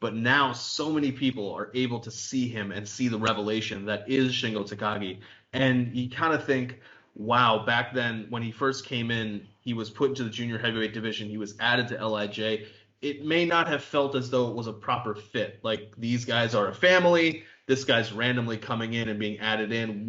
But now so many people are able to see him and see the revelation that is Shingo Takagi. And you kind of think, wow, back then when he first came in, he was put into the junior heavyweight division. He was added to LIJ. It may not have felt as though it was a proper fit. Like these guys are a family. This guy's randomly coming in and being added in.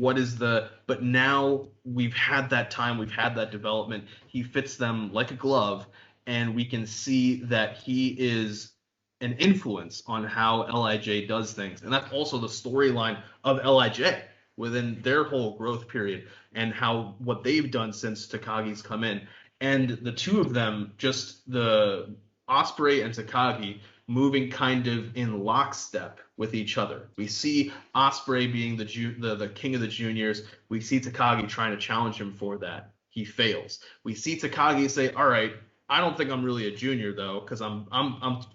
But now we've had that time. We've had that development. He fits them like a glove. And we can see that he is an influence on how LIJ does things. And that's also the storyline of LIJ within their whole growth period and what they've done since Takagi's come in. And the two of them, just the Ospreay and Takagi, moving kind of in lockstep with each other. We see Ospreay being the king of the juniors. We see Takagi trying to challenge him for that. He fails. We see Takagi say, all right, I don't think I'm really a junior though, because I'm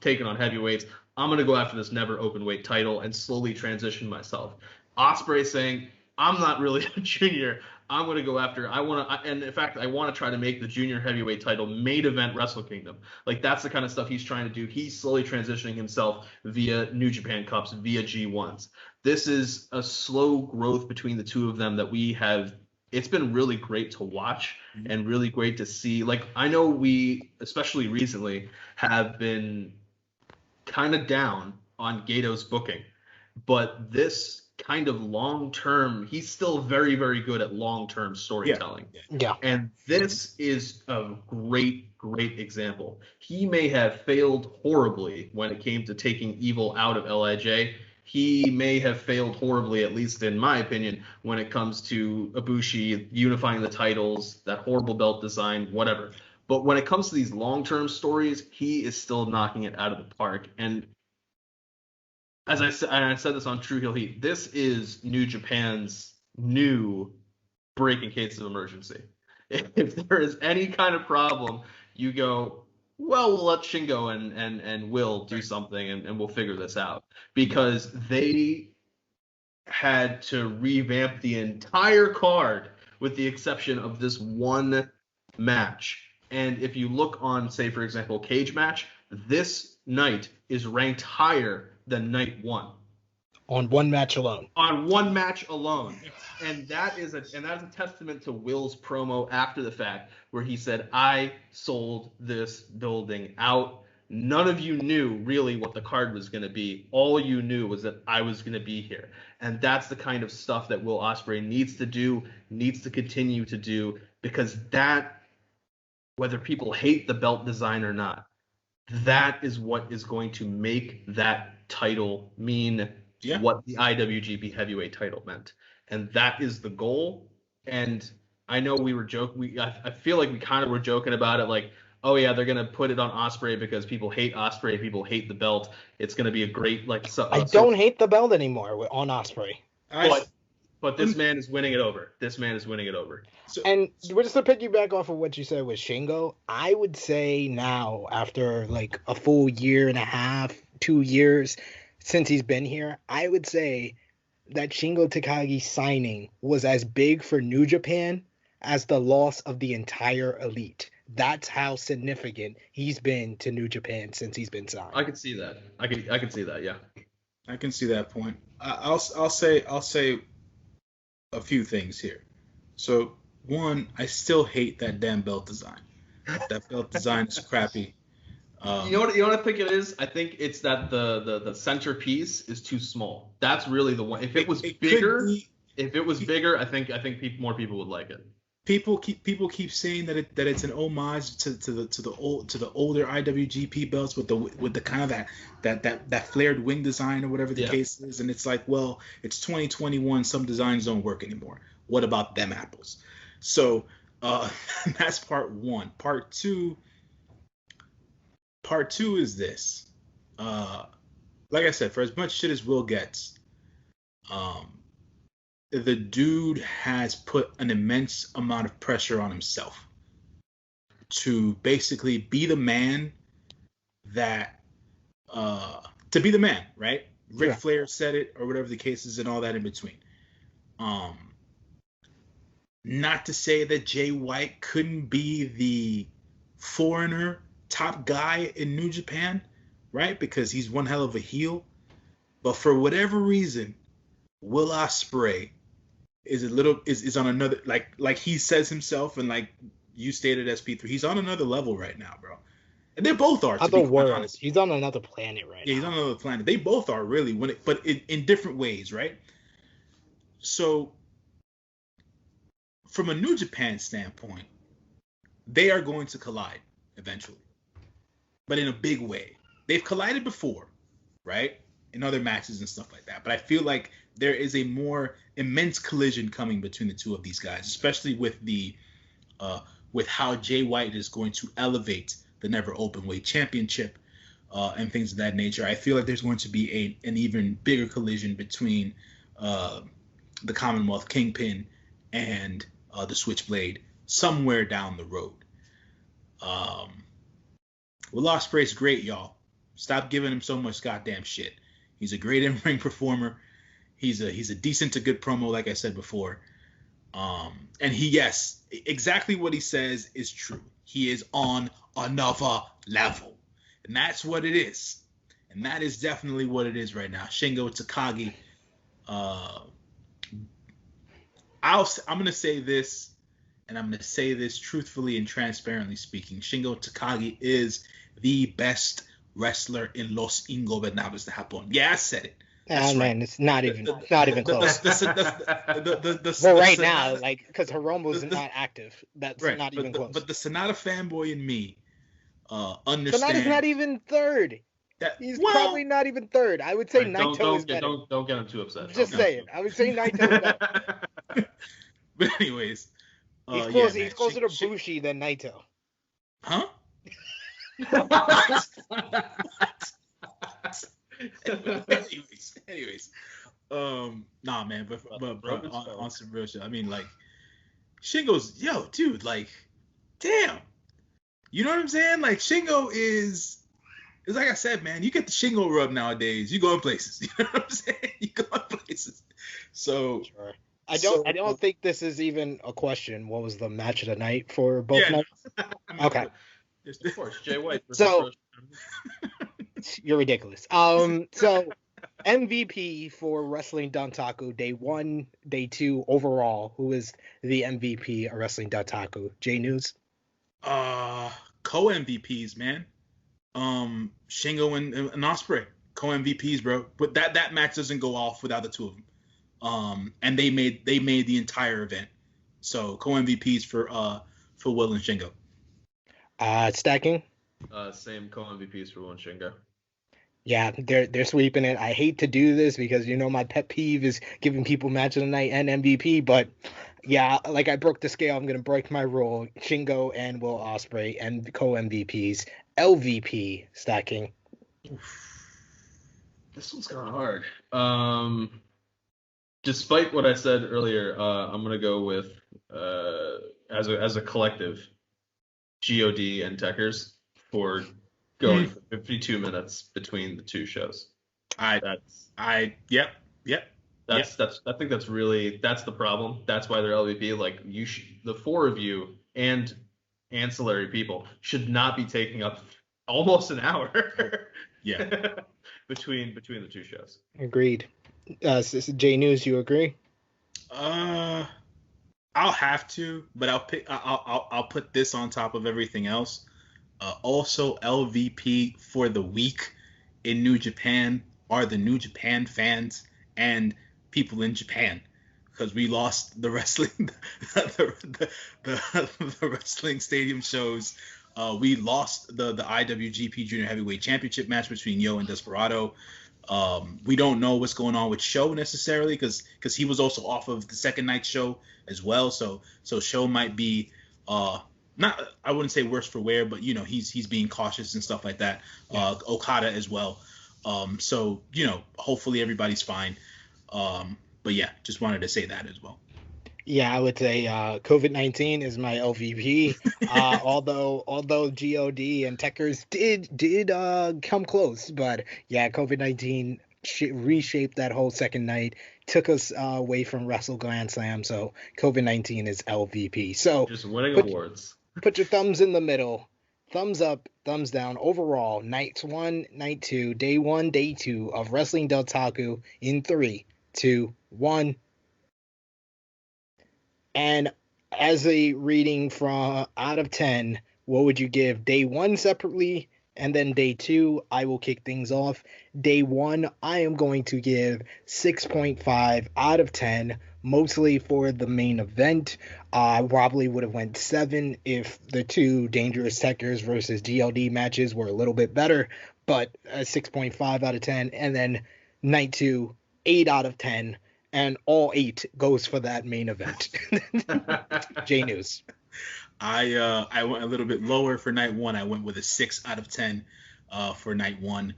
taking on heavyweights. I'm gonna go after this never open weight title and slowly transition myself. Ospreay saying, I'm not really a junior. I'm gonna go after. And in fact, I want to try to make the junior heavyweight title main event Wrestle Kingdom. Like that's the kind of stuff he's trying to do. He's slowly transitioning himself via New Japan Cups, via G1s. This is a slow growth between the two of them that we have. It's been really great to watch and really great to see. Like, I know we, especially recently, have been kind of down on Gato's booking, but this kind of long-term, he's still very, very good at long-term storytelling. Yeah. And this is a great, great example. He may have failed horribly when it came to taking Evil out of LIJ. He may have failed horribly, at least in my opinion, when it comes to Ibushi unifying the titles, that horrible belt design, whatever. But when it comes to these long-term stories, he is still knocking it out of the park. And as I said this on True Heel Heat, this is New Japan's new break in case of emergency. If there is any kind of problem, you go, well, we'll let Shingo and Will do something, and we'll figure this out, because they had to revamp the entire card with the exception of this one match. And if you look on, say, for example, Cage Match, this night is ranked higher than night 1. On one match alone. On one match alone. And that is a testament to Will's promo after the fact, where he said, I sold this building out. None of you knew really what the card was going to be. All you knew was that I was going to be here. And that's the kind of stuff that Will Ospreay needs to do, needs to continue to do, because that, whether people hate the belt design or not, that is what is going to make that title mean what the IWGP Heavyweight title meant. And that is the goal. And I know we were joking. I feel like we kind of were joking about it, like, oh yeah, they're gonna put it on Ospreay because people hate Ospreay, people hate the belt. It's gonna be a great I don't hate the belt anymore on Ospreay. But this man is winning it over. This man is winning it over. And just to piggyback off of what you said with Shingo, I would say now, after like a full year and a half, 2 years since he's been here, I would say that Shingo Takagi signing was as big for New Japan as the loss of the entire Elite. That's how significant he's been to New Japan since he's been signed. I can see that. I can see that. Yeah. I can see that point. I'll say a few things here. So one, I still hate that damn belt design. That belt design is crappy. You know what I think it is? I think it's that the centerpiece is too small. That's really the one. If it was bigger, I think more people would like it. People keep saying that it's an homage to the older IWGP belts with the kind of that flared wing design or whatever the case is, and it's like, well, it's 2021, some designs don't work anymore. What about them apples? So that's part one. Part two is this. Like I said, for as much shit as Will gets, the dude has put an immense amount of pressure on himself to basically be the man that to be the man, right? Ric Flair said it, or whatever the case is, and all that in between. Not to say that Jay White couldn't be the foreigner top guy in New Japan, right? Because he's one hell of a heel. But for whatever reason, Will Ospreay is on another, like he says himself, and like you stated, SP3, he's on another level right now, bro. And they both are. Other worlds. He's on another planet right now. Yeah, he's on another planet. They both are really, but in different ways, right? So, from a New Japan standpoint, they are going to collide eventually, but in a big way. They've collided before, right? In other matches and stuff like that. But I feel like there is a more immense collision coming between the two of these guys, especially with with how Jay White is going to elevate the Never Openweight Championship and things of that nature. I feel like there's going to be an even bigger collision between the Commonwealth Kingpin and the Switchblade somewhere down the road. Will Ospreay's great, y'all. Stop giving him so much goddamn shit. He's a great in-ring performer. He's a decent to good promo, like I said before. And exactly what he says is true. He is on another level. And that's what it is. And that is definitely what it is right now. Shingo Takagi. I'm going to say this, and I'm going to say this truthfully and transparently speaking. Shingo Takagi is the best wrestler in Los Ingobernables de Japón. Yeah, I said it. Oh man, it's not even close. Well, right now, like, because Hiromu's not active, that's right, not even close. But the Sonata fanboy in me understands. Sonata's not even third. He's probably not even third. I would say Naito is better. Don't get him too upset. Just say it. I would say Naito is better. But anyways, he's closer to Bushi than Naito. Huh? anyways, nah, man, but bro, on some real shit. I mean, like, Shingo's, dude, like, damn, You know what I'm saying? Like Shingo is. It's like I said, man. You get the Shingo rub nowadays. You go in places. You know what I'm saying? You go in places. So. Sure. I don't think this is even a question. What was the match of the night for both nights? I mean, Okay. Of course, Jay White. So you're ridiculous. So MVP for Wrestling Dontaku, day 1, day 2 overall. Who is the MVP of Wrestling Dontaku? J News. Co-MVPs, man. Shingo and Ospreay, co-MVPs, bro. But that match doesn't go off without the two of them. And they made the entire event. So co-MVPs for Will and Shingo. StatKing. Same co-MVPs for Will and Shingo. Yeah, they're sweeping it. I hate to do this because my pet peeve is giving people match of the night and MVP, but yeah, like I broke the scale, I'm gonna break my rule. Shingo and Will Ospreay and co-MVPs. LVP StatKing. This one's kind of hard. Despite what I said earlier, I'm gonna go with as a collective, God and Techers for going for 52 minutes between the two shows. Yep. I think that's the problem. That's why they're LVP. Like the four of you and ancillary people should not be taking up almost an hour. Yeah. between the two shows. Agreed. J News, you agree? I'll have to, but I'll put this on top of everything else. Also, LVP for the week in New Japan are the New Japan fans and people in Japan, because we lost the wrestling the wrestling stadium shows. We lost the IWGP Junior Heavyweight Championship match between Yo and Desperado. We don't know what's going on with Sho necessarily, because he was also off of the second night show as well. So Sho might be not, I wouldn't say worse for wear, but he's being cautious and stuff like that. Yeah. Okada as well. So hopefully everybody's fine. But yeah, just wanted to say that as well. Yeah, I would say COVID-19 is my LVP. Although God and Techers did come close, but yeah, COVID-19 reshaped that whole second night, took us away from Wrestle Grand Slam. So COVID-19 is LVP. So just winning awards. Put your thumbs in the middle. Thumbs up, thumbs down. Overall, night 1, night 2, day 1, day 2 of Wrestling Dontaku in 3, 2, 1. And as a reading from out of 10, what would you give day 1 separately? And then day 2, I will kick things off. Day 1, I am going to give 6.5 out of 10, mostly for the main event. I probably would have went 7 if the two Dangerous Techers versus GLD matches were a little bit better, but 6.5 out of 10. And then night 2, 8 out of 10. And all 8 goes for that main event. J News. I went a little bit lower for night 1. I went with a 6 out of 10 for night 1,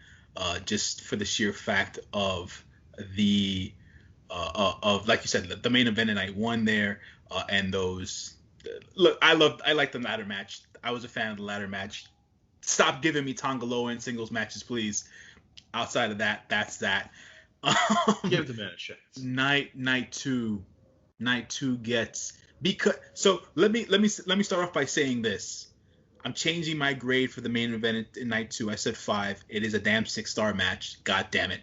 just for the sheer fact of the of, like you said, the main event in night 1 there, and those. Look, I like the ladder match. I was a fan of the ladder match. Stop giving me Tongaloa in singles matches, please. Outside of that, that's that. Give the man a chance. Night two gets, because so let me start off by saying this. I'm changing my grade for the main event in night 2. I said 5. It is a damn 6-star match. God damn it.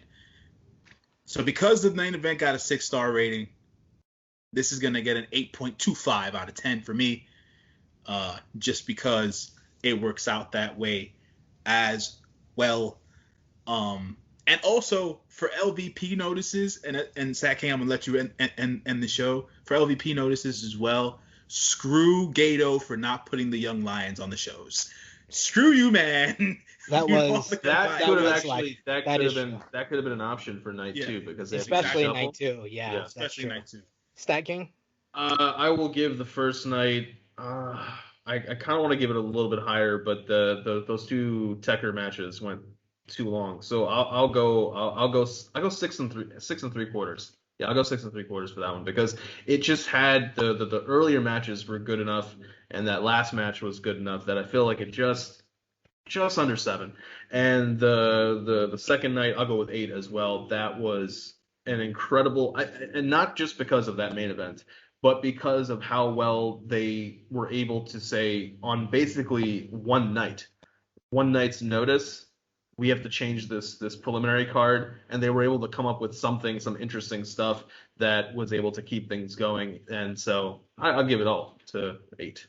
So because the main event got a 6-star rating, this is gonna get an 8.25 out of 10 for me. Just because it works out that way as well. And also for LVP notices, and StatKing, I'm gonna let you end the show. For LVP notices as well, screw Gato for not putting the Young Lions on the shows. Screw you, man. That could have been an option for night 2, because they especially night 2. Yeah, especially night 2. StatKing. I will give the first night. I kind of want to give it a little bit higher, but those two Tekker matches went too long, so I'll go 6 3/4. Yeah, I'll go 6 3/4 for that one because it just had the earlier matches were good enough, and that last match was good enough that I feel like it just under 7. And the second night, I'll go with 8 as well. That was an incredible, and not just because of that main event, but because of how well they were able to say on basically one night's notice, we have to change this preliminary card, and they were able to come up with some interesting stuff that was able to keep things going. And so I'll give it all to 8.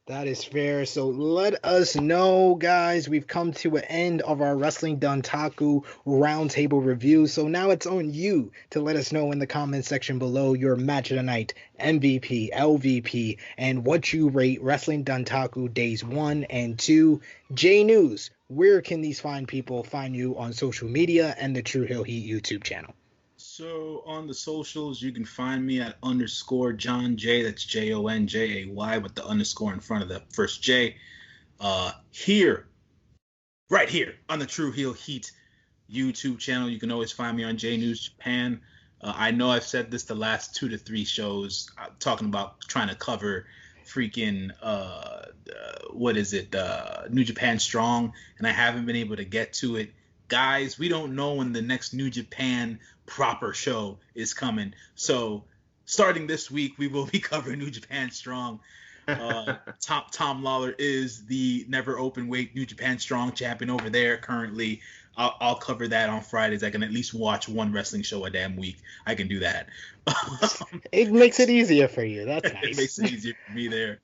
That is fair. So let us know, guys. We've come to an end of our Wrestling Dontaku Roundtable review. So now it's on you to let us know in the comment section below your match of the night, MVP, LVP, and what you rate Wrestling Dontaku Days 1 and 2. J News, where can these fine people find you on social media and the True Hill Heat YouTube channel? So on the socials, you can find me at _John J. That's JONJAY with the underscore in front of the first J. Right here on the True Heel Heat YouTube channel. You can always find me on J News Japan. I know I've said this the last 2 to 3 shows, talking about trying to cover freaking New Japan Strong, and I haven't been able to get to it. Guys, we don't know when the next New Japan proper show is coming. So starting this week, we will be covering New Japan Strong. Tom Lawler is the never open weight New Japan Strong champion over there currently. I'll cover that on Fridays. I can at least watch one wrestling show a damn week. I can do that. It makes it easier for you. That's nice. It makes it easier for me there.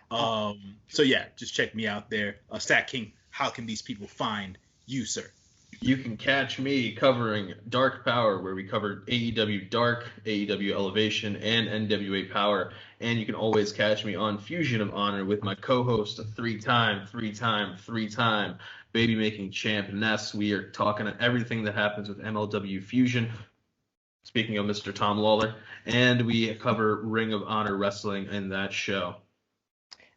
So yeah, just check me out there. StatKing, how can these people find you, sir? You can catch me covering Dark Power, where we covered AEW Dark, AEW Elevation, and NWA Power. And you can always catch me on Fusion of Honor with my co-host, a three-time baby-making champ, Ness. We are talking everything that happens with MLW Fusion. Speaking of Mr. Tom Lawler. And we cover Ring of Honor Wrestling in that show.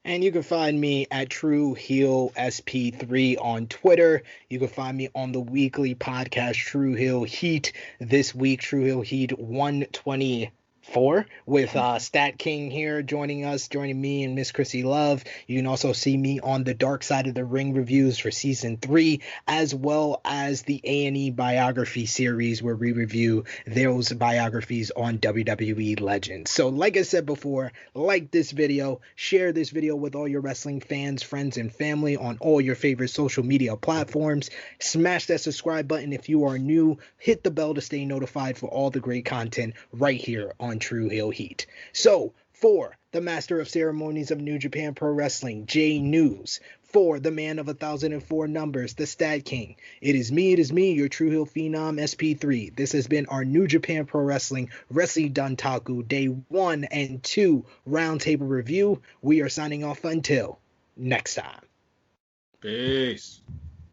And you can find me at True Heel SP3 on Twitter. You can find me on the weekly podcast True Heel Heat. This week, True Heel Heat 124 with StatKing here joining me and Miss Chrissy Love. You can also see me on the Dark Side of the Ring reviews for season 3, as well as the A&E biography series where we review those biographies on WWE legends. So like I said before, like this video, share this video with all your wrestling fans, friends, and family on all your favorite social media platforms. Smash that subscribe button if you are new. Hit the bell to stay notified for all the great content right here on True Heel Heat. So, for the Master of Ceremonies of New Japan Pro Wrestling, J News, for the man of 1,004 numbers, the Stat King, it is me, your True Heel Phenom SP3. This has been our New Japan Pro Wrestling Dontaku Day 1 and 2 Roundtable Review. We are signing off until next time. Peace.